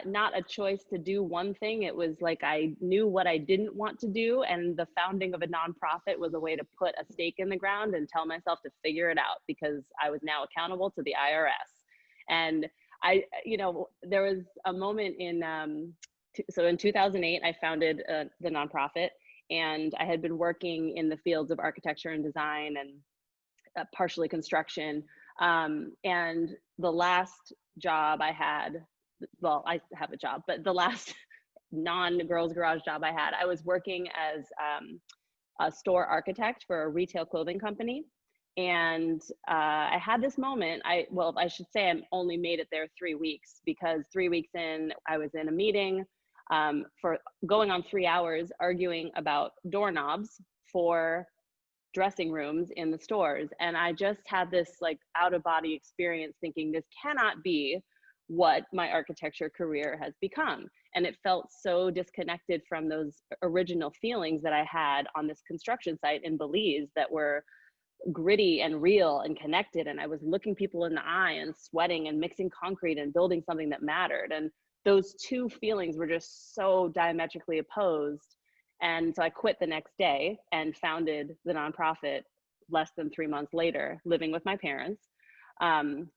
not a choice to do one thing. It was like I knew what I didn't want to do, and the founding of a nonprofit was a way to put a stake in the ground and tell myself to figure it out, because I was now accountable to the IRS. And I, you know, there was a moment in, so in 2008, I founded the nonprofit, and I had been working in the fields of architecture and design and partially construction. And the last job I had, well, I have a job, but the last non-girls garage job I had, I was working as a store architect for a retail clothing company. And I had this moment, well, I should say I only made it there 3 weeks, because 3 weeks in, I was in a meeting for going on 3 hours arguing about doorknobs for dressing rooms in the stores. And I just had this like out of body experience thinking, this cannot be what my architecture career has become. And it felt so disconnected from those original feelings that I had on this construction site in Belize that were gritty and real and connected. And I was looking people in the eye and sweating and mixing concrete and building something that mattered. And those two feelings were just so diametrically opposed. And so I quit the next day and founded the nonprofit less than 3 months later, living with my parents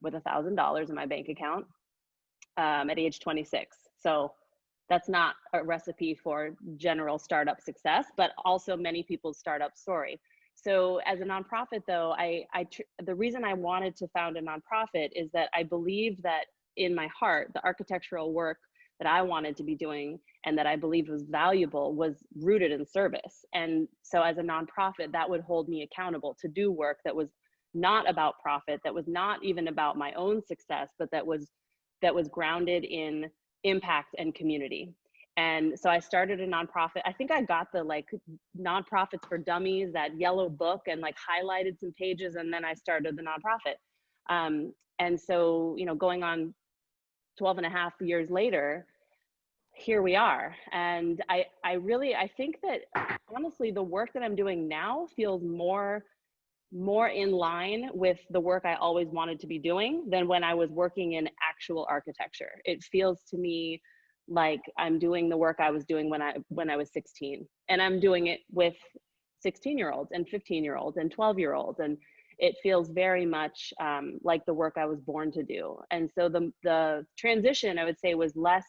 with $1,000 in my bank account at age 26. So that's not a recipe for general startup success, but also many people's startup story. So as a nonprofit though, the reason I wanted to found a nonprofit is that I believe that in my heart, the architectural work that I wanted to be doing and that I believed was valuable was rooted in service. And so as a nonprofit, that would hold me accountable to do work that was not about profit, that was not even about my own success, but that was grounded in impact and community. And so I started a nonprofit. I think I got the like Nonprofits for Dummies, that yellow book, and like highlighted some pages, and then I started the nonprofit. And so, you know, going on 12 and a half years later, here we are. And I think that honestly, the work that I'm doing now feels more in line with the work I always wanted to be doing than when I was working in actual architecture. It feels to me like I'm doing the work I was doing when I was 16, and I'm doing it with 16-year-olds and 15-year-olds and 12-year-olds. And it feels very much like the work I was born to do. And so the transition, I would say, was less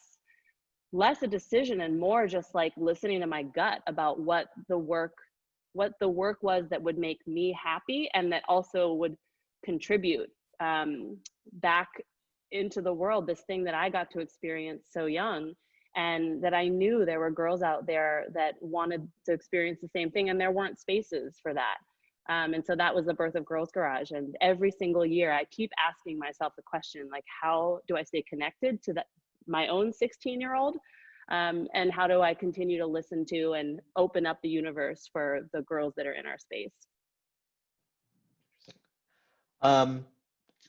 a decision and more just like listening to my gut about what the work was that would make me happy and that also would contribute back into the world, this thing that I got to experience so young, and that I knew there were girls out there that wanted to experience the same thing, and there weren't spaces for that. And so that was the birth of Girls Garage. And every single year I keep asking myself the question, like, how do I stay connected to my own 16-year-old? And how do I continue to listen to and open up the universe for the girls that are in our space?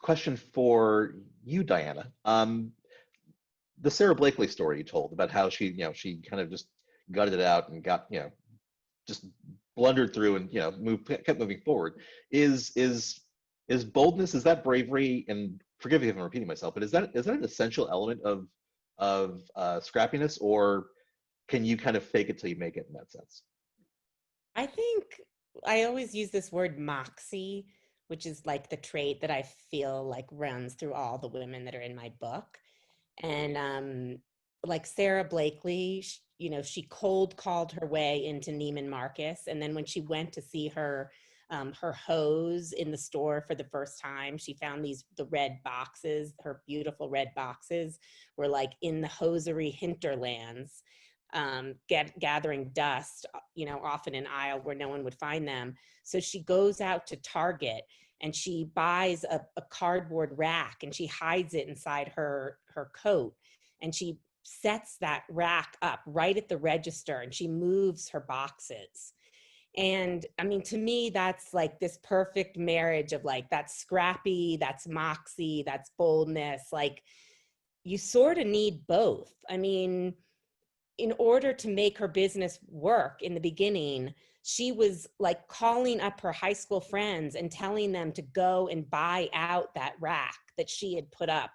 Question for you, Diana. The Sarah Blakely story you told about how she kind of just gutted it out and got, just blundered through and, kept moving forward. Is boldness, is that bravery? And forgive me if I'm repeating myself, but is that an essential element of scrappiness, or can you kind of fake it till you make it in that sense? I think I always use this word moxie, which is like the trait that I feel like runs through all the women that are in my book. And like Sarah Blakely, she cold called her way into Neiman Marcus. And then when she went to see her hose in the store for the first time, she found the red boxes. Her beautiful red boxes were like in the hosiery hinterlands. gathering dust, off in an aisle where no one would find them. So she goes out to Target and she buys a cardboard rack and she hides it inside her coat, and she sets that rack up right at the register and she moves her boxes. And I mean, to me, that's like this perfect marriage of like, that's scrappy, that's moxie, that's boldness. Like, you sort of need both. I mean, in order to make her business work in the beginning, she was like calling up her high school friends and telling them to go and buy out that rack that she had put up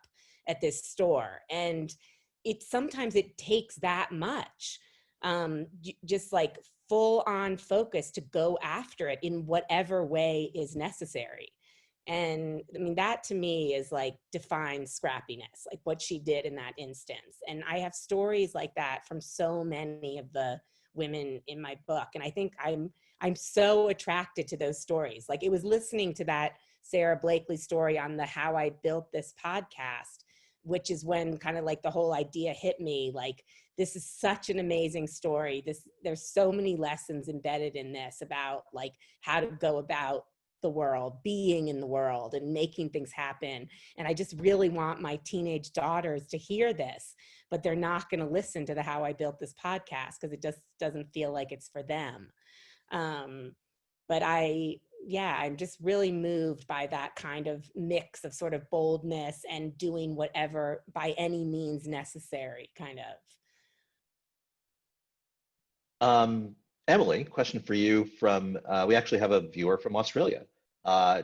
at this store. And sometimes it takes that much, just like full on focus to go after it in whatever way is necessary. And I mean, that to me is like defines scrappiness, like what she did in that instance. And I have stories like that from so many of the women in my book. And I think I'm so attracted to those stories. Like, it was listening to that Sarah Blakely story on the How I Built This podcast, which is when kind of like the whole idea hit me, like, this is such an amazing story. There's so many lessons embedded in this about like how to go about the world, being in the world and making things happen. And I just really want my teenage daughters to hear this, but they're not going to listen to the How I Built This podcast because it just doesn't feel like it's for them. But I'm just really moved by that kind of mix of sort of boldness and doing whatever by any means necessary, kind of. Emily, question for you from, we actually have a viewer from Australia.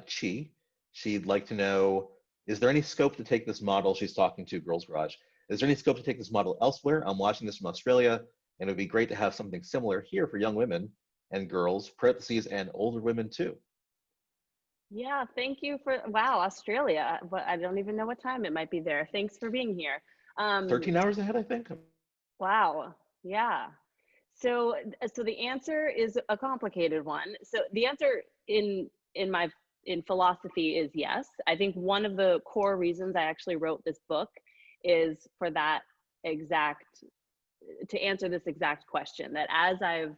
She'd like to know, is there any scope to take this model? She's talking to Girls Garage. Is there any scope to take this model elsewhere? I'm watching this from Australia, and it would be great to have something similar here for young women and girls, parentheses, and older women too. Yeah, thank you for, wow, Australia. But I don't even know what time it might be there. Thanks for being here. 13 hours ahead, I think. Wow, yeah. So the answer is a complicated one. So the answer in philosophy is yes. I think one of the core reasons I actually wrote this book is for that to answer this exact question, that as I've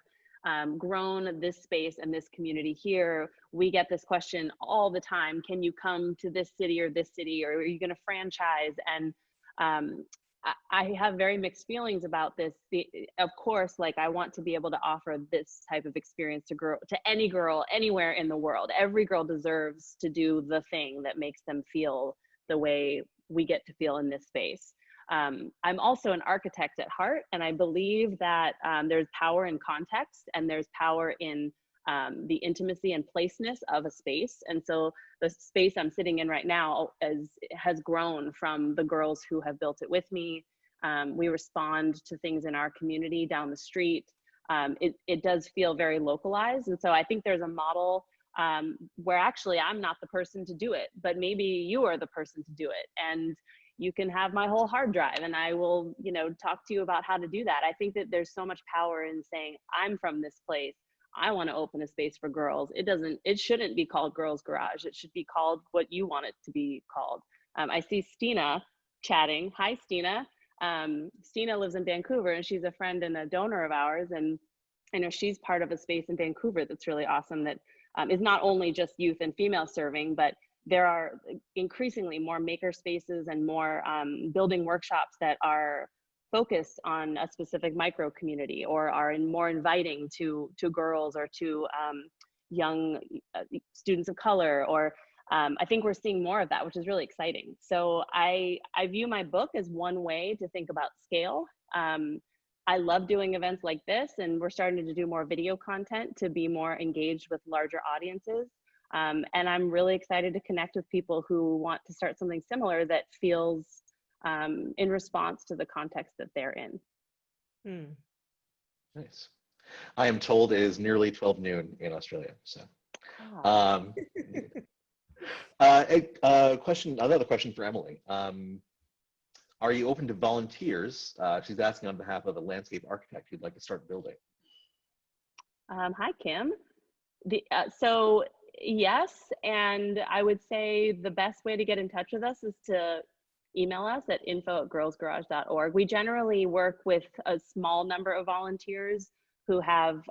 grown this space and this community here, we get this question all the time: can you come to this city, or are you going to franchise? And I have very mixed feelings about this. Of course, like, I want to be able to offer this type of experience to any girl anywhere in the world. Every girl deserves to do the thing that makes them feel the way we get to feel in this space. I'm also an architect at heart, and I believe that there's power in context, and there's power in the intimacy and placeness of a space. And so the space I'm sitting in right now has grown from the girls who have built it with me. We respond to things in our community down the street. It does feel very localized. And so I think there's a model where actually I'm not the person to do it, but maybe you are the person to do it. And you can have my whole hard drive, and I will, talk to you about how to do that. I think that there's so much power in saying, I'm from this place, I want to open a space for girls. It shouldn't be called Girls Garage. It should be called what you want it to be called. I see Stina chatting. Hi, Stina. Stina lives in Vancouver, and she's a friend and a donor of ours. And I know she's part of a space in Vancouver that's really awesome, that is not only just youth and female serving, but there are increasingly more maker spaces and more building workshops that are focused on a specific micro community, or are more inviting to girls, or to young students of color, or I think we're seeing more of that, which is really exciting. So I view my book as one way to think about scale. I love doing events like this, and we're starting to do more video content to be more engaged with larger audiences. And I'm really excited to connect with people who want to start something similar that feels in response to the context that they're in. Nice. I am told it is nearly 12 noon in Australia. So, another question for Emily. Are you open to volunteers? She's asking on behalf of a landscape architect who'd like to start building. Hi, Kim. So yes, and I would say the best way to get in touch with us is to email us at info@girlsgarage.org. We generally work with a small number of volunteers who have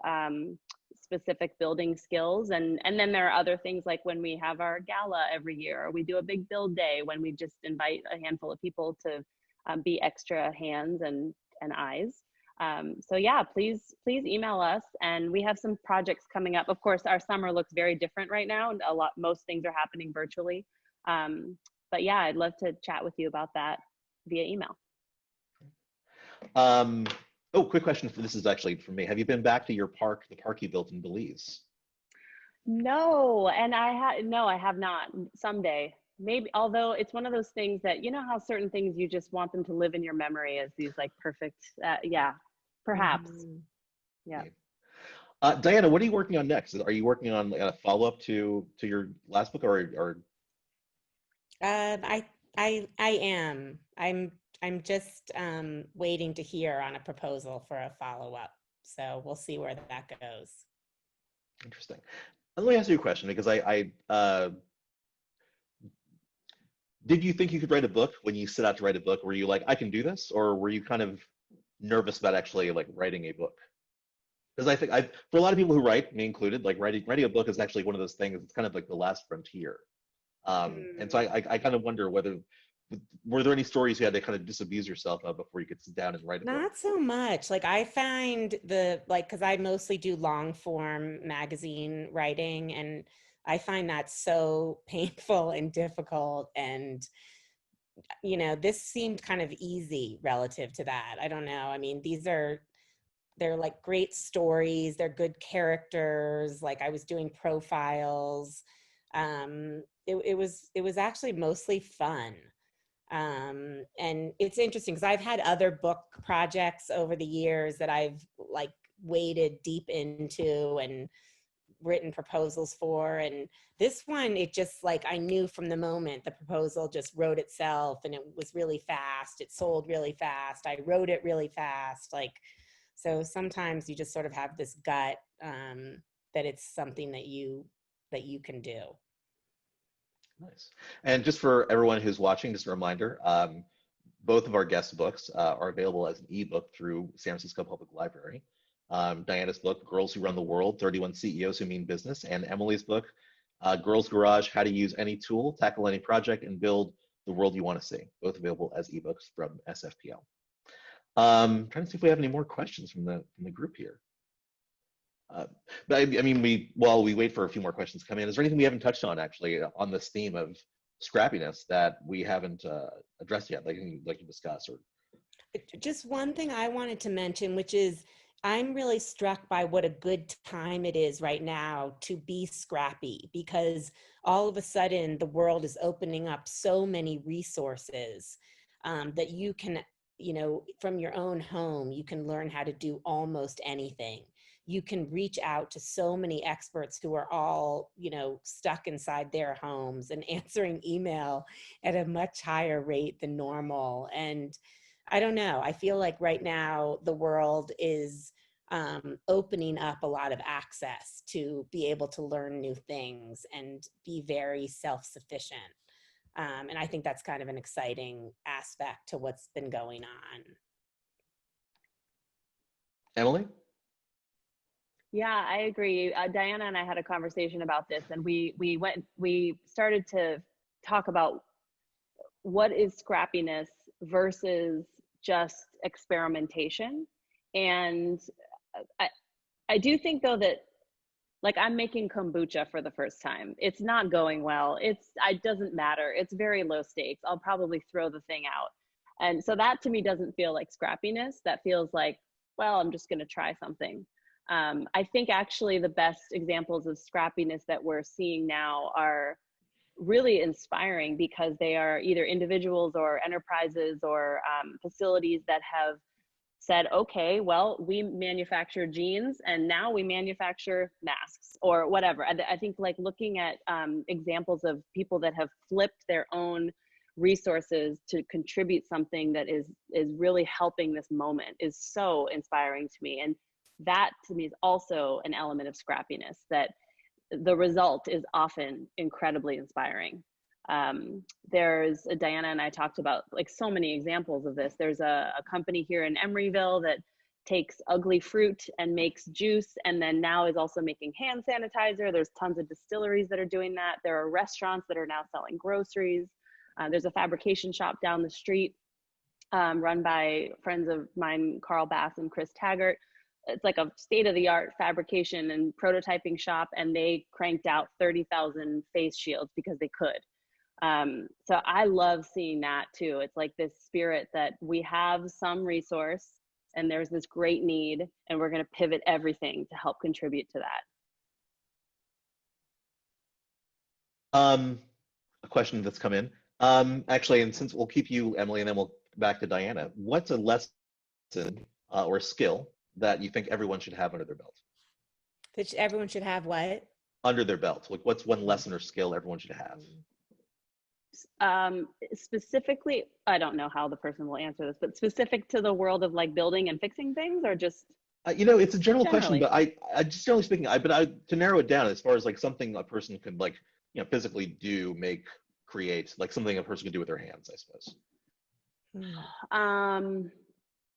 specific building skills. And then there are other things like when we have our gala every year, or we do a big build day when we just invite a handful of people to be extra hands and eyes. So yeah, please email us. And we have some projects coming up. Of course, our summer looks very different right now. Most things are happening virtually. But yeah, I'd love to chat with you about that via email. Oh, quick question. This is actually for me. Have you been back to your park, the park you built in Belize? No, and I have not. Someday, maybe. Although it's one of those things that, you know how certain things you just want them to live in your memory as these like perfect. Yeah, perhaps. Yeah. Diana, what are you working on next? Are you working on a follow-up to your last book, or? I am. I'm just waiting to hear on a proposal for a follow-up. So we'll see where that goes. Interesting. Let me ask you a question, because did you think you could write a book when you set out to write a book? Were you like, I can do this? Or were you kind of nervous about actually like writing a book? Because I think for a lot of people who write, me included, like writing a book is actually one of those things. It's kind of like the last frontier. And so I kind of wonder were there any stories you had to kind of disabuse yourself of before you could sit down and write a book? Not so much. Like I find because I mostly do long form magazine writing, and I find that so painful and difficult. And, you know, this seemed kind of easy relative to that. I don't know. I mean, they're like great stories. They're good characters. Like I was doing profiles. It was actually mostly fun. And it's interesting because I've had other book projects over the years that I've like waded deep into and written proposals for. And this one, it just like, I knew from the moment the proposal just wrote itself, and it was really fast. It sold really fast. I wrote it really fast. Like, so sometimes you just sort of have this gut that it's something that you can do. Nice. And just for everyone who's watching, just a reminder, both of our guest books are available as an ebook through San Francisco Public Library. Diana's book, Girls Who Run the World, 31 CEOs Who Mean Business, and Emily's book, Girls Garage, How to Use Any Tool, Tackle Any Project, and Build the World You Want to See, both available as ebooks from SFPL. Trying to see if we have any more questions from the group here. But I mean, while we wait for a few more questions to come in, is there anything we haven't touched on actually on this theme of scrappiness that we haven't addressed yet, like you discussed? Or just one thing I wanted to mention, which is I'm really struck by what a good time it is right now to be scrappy, because all of a sudden the world is opening up so many resources that you can, you know, from your own home, you can learn how to do almost anything. You can reach out to so many experts who are all, you know, stuck inside their homes and answering email at a much higher rate than normal. And I don't know, I feel like right now the world is opening up a lot of access to be able to learn new things and be very self-sufficient. And I think that's kind of an exciting aspect to what's been going on. Emily? Yeah, I agree. Diana and I had a conversation about this, and we started to talk about what is scrappiness versus just experimentation. And I do think though that, like, I'm making kombucha for the first time. It's not going well. It doesn't matter. It's very low stakes. I'll probably throw the thing out. And so that to me doesn't feel like scrappiness. That feels like, well, I'm just going to try something. I think actually the best examples of scrappiness that we're seeing now are really inspiring, because they are either individuals or enterprises or facilities that have said, okay, well, we manufacture jeans and now we manufacture masks or whatever. I think like looking at examples of people that have flipped their own resources to contribute something that is really helping this moment is so inspiring to me. And that to me is also an element of scrappiness, that the result is often incredibly inspiring. There's Diana and I talked about like so many examples of this. There's a company here in Emeryville that takes ugly fruit and makes juice, and then now is also making hand sanitizer. There's tons of distilleries that are doing that. There are restaurants that are now selling groceries. There's a fabrication shop down the street run by friends of mine, Carl Bass and Chris Taggart. It's like a state-of-the-art fabrication and prototyping shop, and they cranked out 30,000 face shields because they could. So I love seeing that too. It's like this spirit that we have some resource and there's this great need, and we're going to pivot everything to help contribute to that. A question that's come in. Actually, and since we'll keep you, Emily, and then we'll back to Diana, what's a lesson or a skill that you think everyone should have under their belt? That everyone should have what? Under their belt. Like, what's one lesson or skill everyone should have? Specifically, I don't know how the person will answer this, but specific to the world of like building and fixing things, or just you know, it's a general generally? question, but I just generally speaking, to narrow it down as far as like something a person could like, you know, physically do, make, create, like something a person could do with their hands, I suppose.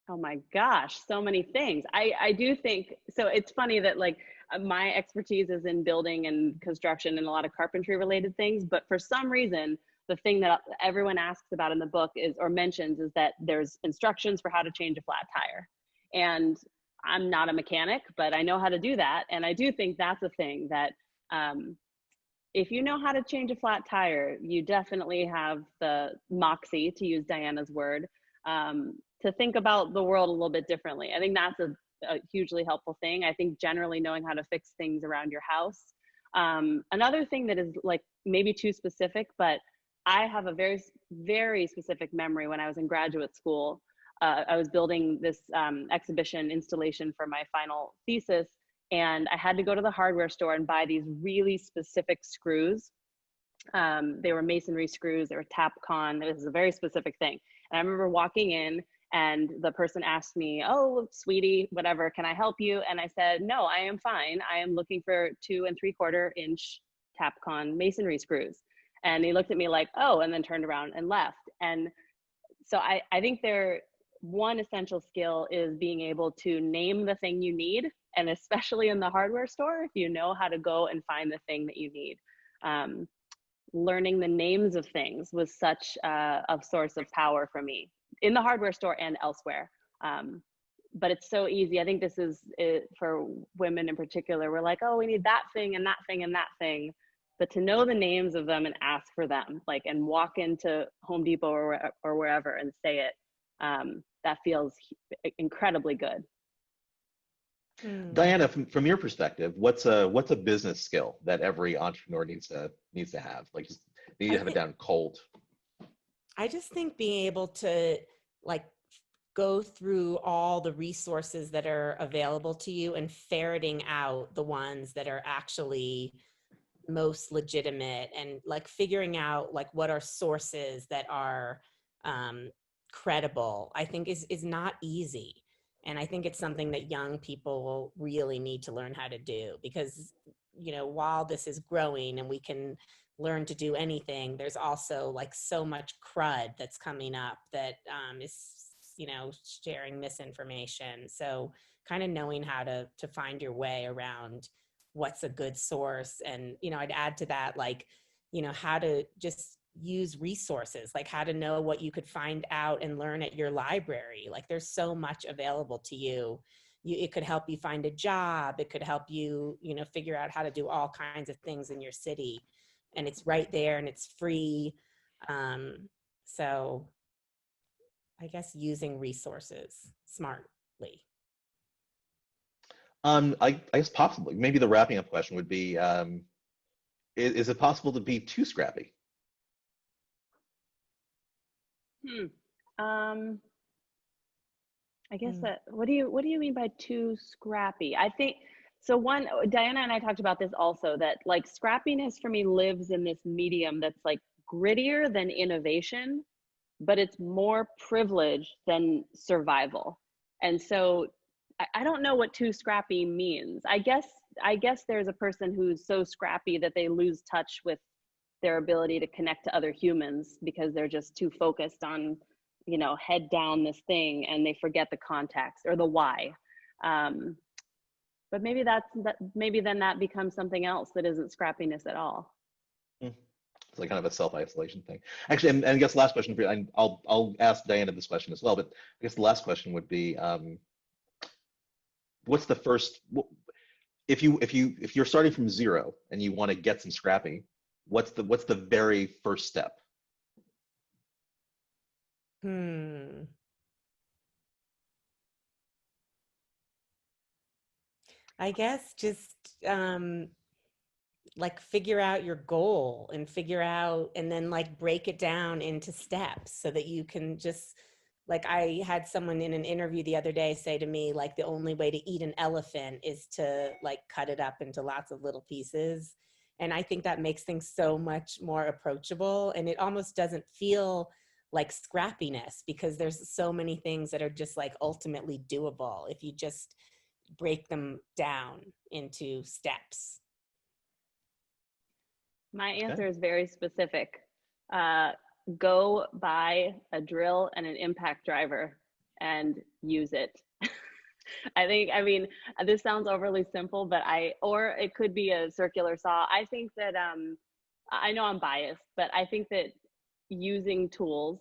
Oh my gosh, so many things. I do think, so it's funny that like my expertise is in building and construction and a lot of carpentry related things, but for some reason, the thing that everyone asks about in the book is, or mentions, is that there's instructions for how to change a flat tire. And I'm not a mechanic, but I know how to do that. And I do think that's a thing that if you know how to change a flat tire, you definitely have the moxie, to use Diana's word, to think about the world a little bit differently. I think that's a hugely helpful thing. I think generally knowing how to fix things around your house. Another thing that is like maybe too specific, but I have a very, very specific memory when I was in graduate school. I was building this exhibition installation for my final thesis, and I had to go to the hardware store and buy these really specific screws. They were masonry screws, they were Tapcon. It was a very specific thing. And I remember walking in, and the person asked me, "Oh, sweetie, whatever, can I help you?" And I said, "No, I am fine. I am looking for 2 3/4 inch Tapcon masonry screws." And he looked at me like, "Oh," and then turned around and left. And so I think one essential skill is being able to name the thing you need. And especially in the hardware store, if you know how to go and find the thing that you need. Learning the names of things was such a source of power for me in the hardware store and elsewhere. But it's so easy. I think this is for women in particular. We're like, oh, we need that thing and that thing and that thing. But to know the names of them and ask for them, like, and walk into Home Depot or wherever and say it, that feels incredibly good. Diana, from your perspective, what's a business skill that every entrepreneur needs to have? Like, just need to have it down cold. I just think being able to like go through all the resources that are available to you and ferreting out the ones that are actually most legitimate, and like figuring out like what are sources that are credible, I think is not easy. And I think it's something that young people really need to learn how to do, because, you know, while this is growing and we can learn to do anything, there's also like so much crud that's coming up that is, you know, sharing misinformation. So kind of knowing how to find your way around what's a good source. And, you know, I'd add to that, like, you know, how to just use resources, like how to know what you could find out and learn at your library. Like there's so much available to you. It could help you find a job. It could help you, you know, figure out how to do all kinds of things in your city. And it's right there and it's free. So I guess using resources smartly. I guess possibly, maybe the wrapping up question would be, is it possible to be too scrappy? I guess that, what do you mean by too scrappy? I think, so one, Diana and I talked about this also, that like scrappiness for me lives in this medium that's like grittier than innovation, but it's more privilege than survival. And so I don't know what too scrappy means. I guess there's a person who's so scrappy that they lose touch with their ability to connect to other humans because they're just too focused on, you know, head down this thing, and they forget the context or the why. But maybe maybe then that becomes something else that isn't scrappiness at all. It's like kind of a self-isolation thing. Actually, and I guess the last question for you, and I'll ask Diana this question as well, but I guess the last question would be, what's the first, if you're starting from zero and you want to get some Scrappy, what's the very first step? I guess just like figure out your goal and and then like break it down into steps so that you can just, like, I had someone in an interview the other day say to me, like, the only way to eat an elephant is to like cut it up into lots of little pieces. And I think that makes things so much more approachable, and it almost doesn't feel like scrappiness because there's so many things that are just like ultimately doable if you just break them down into steps. My answer is very specific. Go buy a drill and an impact driver and use it. I mean, this sounds overly simple, but or it could be a circular saw. I think that, I know I'm biased, but I think that using tools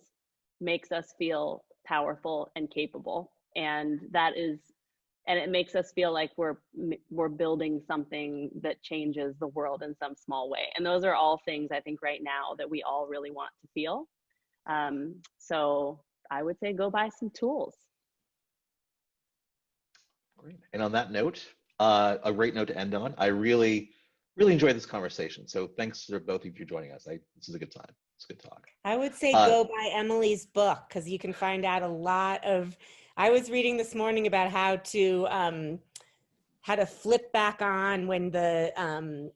makes us feel powerful and capable. And it makes us feel like we're building something that changes the world in some small way. And those are all things I think right now that we all really want to feel. So I would say go buy some tools. Great. And on that note, a great note to end on. I really enjoyed this conversation. So thanks to both of you for joining us. This is a good time. It's a good talk. I would say go buy Emily's book because you can find out a lot of. I was reading this morning about how to flip back on when the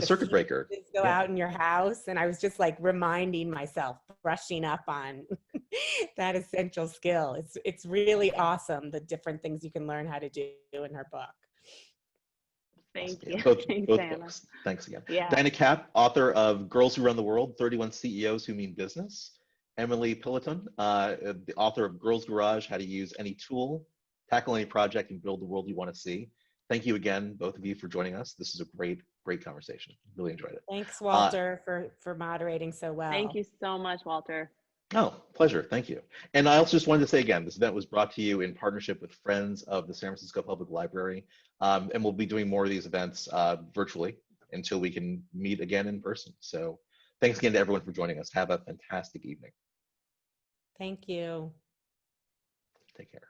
circuit breaker go out in your house, and I was just like reminding myself, brushing up on that essential skill. It's really awesome, the different things you can learn how to do in her book. Thank you. Both Anna. books. Thanks again. Yeah. Diana Kapp, author of Girls Who Run the World, 31 CEOs Who Mean Business. Emily Pilloton, the author of Girls Garage, How to Use Any Tool, Tackle Any Project, and Build the World You Want to See. Thank you again, both of you, for joining us. This is a great conversation. Really enjoyed it. Thanks, Walter, for moderating so well. Thank you so much, Walter. Oh, pleasure. Thank you. And I also just wanted to say again, this event was brought to you in partnership with Friends of the San Francisco Public Library. And we'll be doing more of these events virtually until we can meet again in person. So thanks again to everyone for joining us. Have a fantastic evening. Thank you. Take care.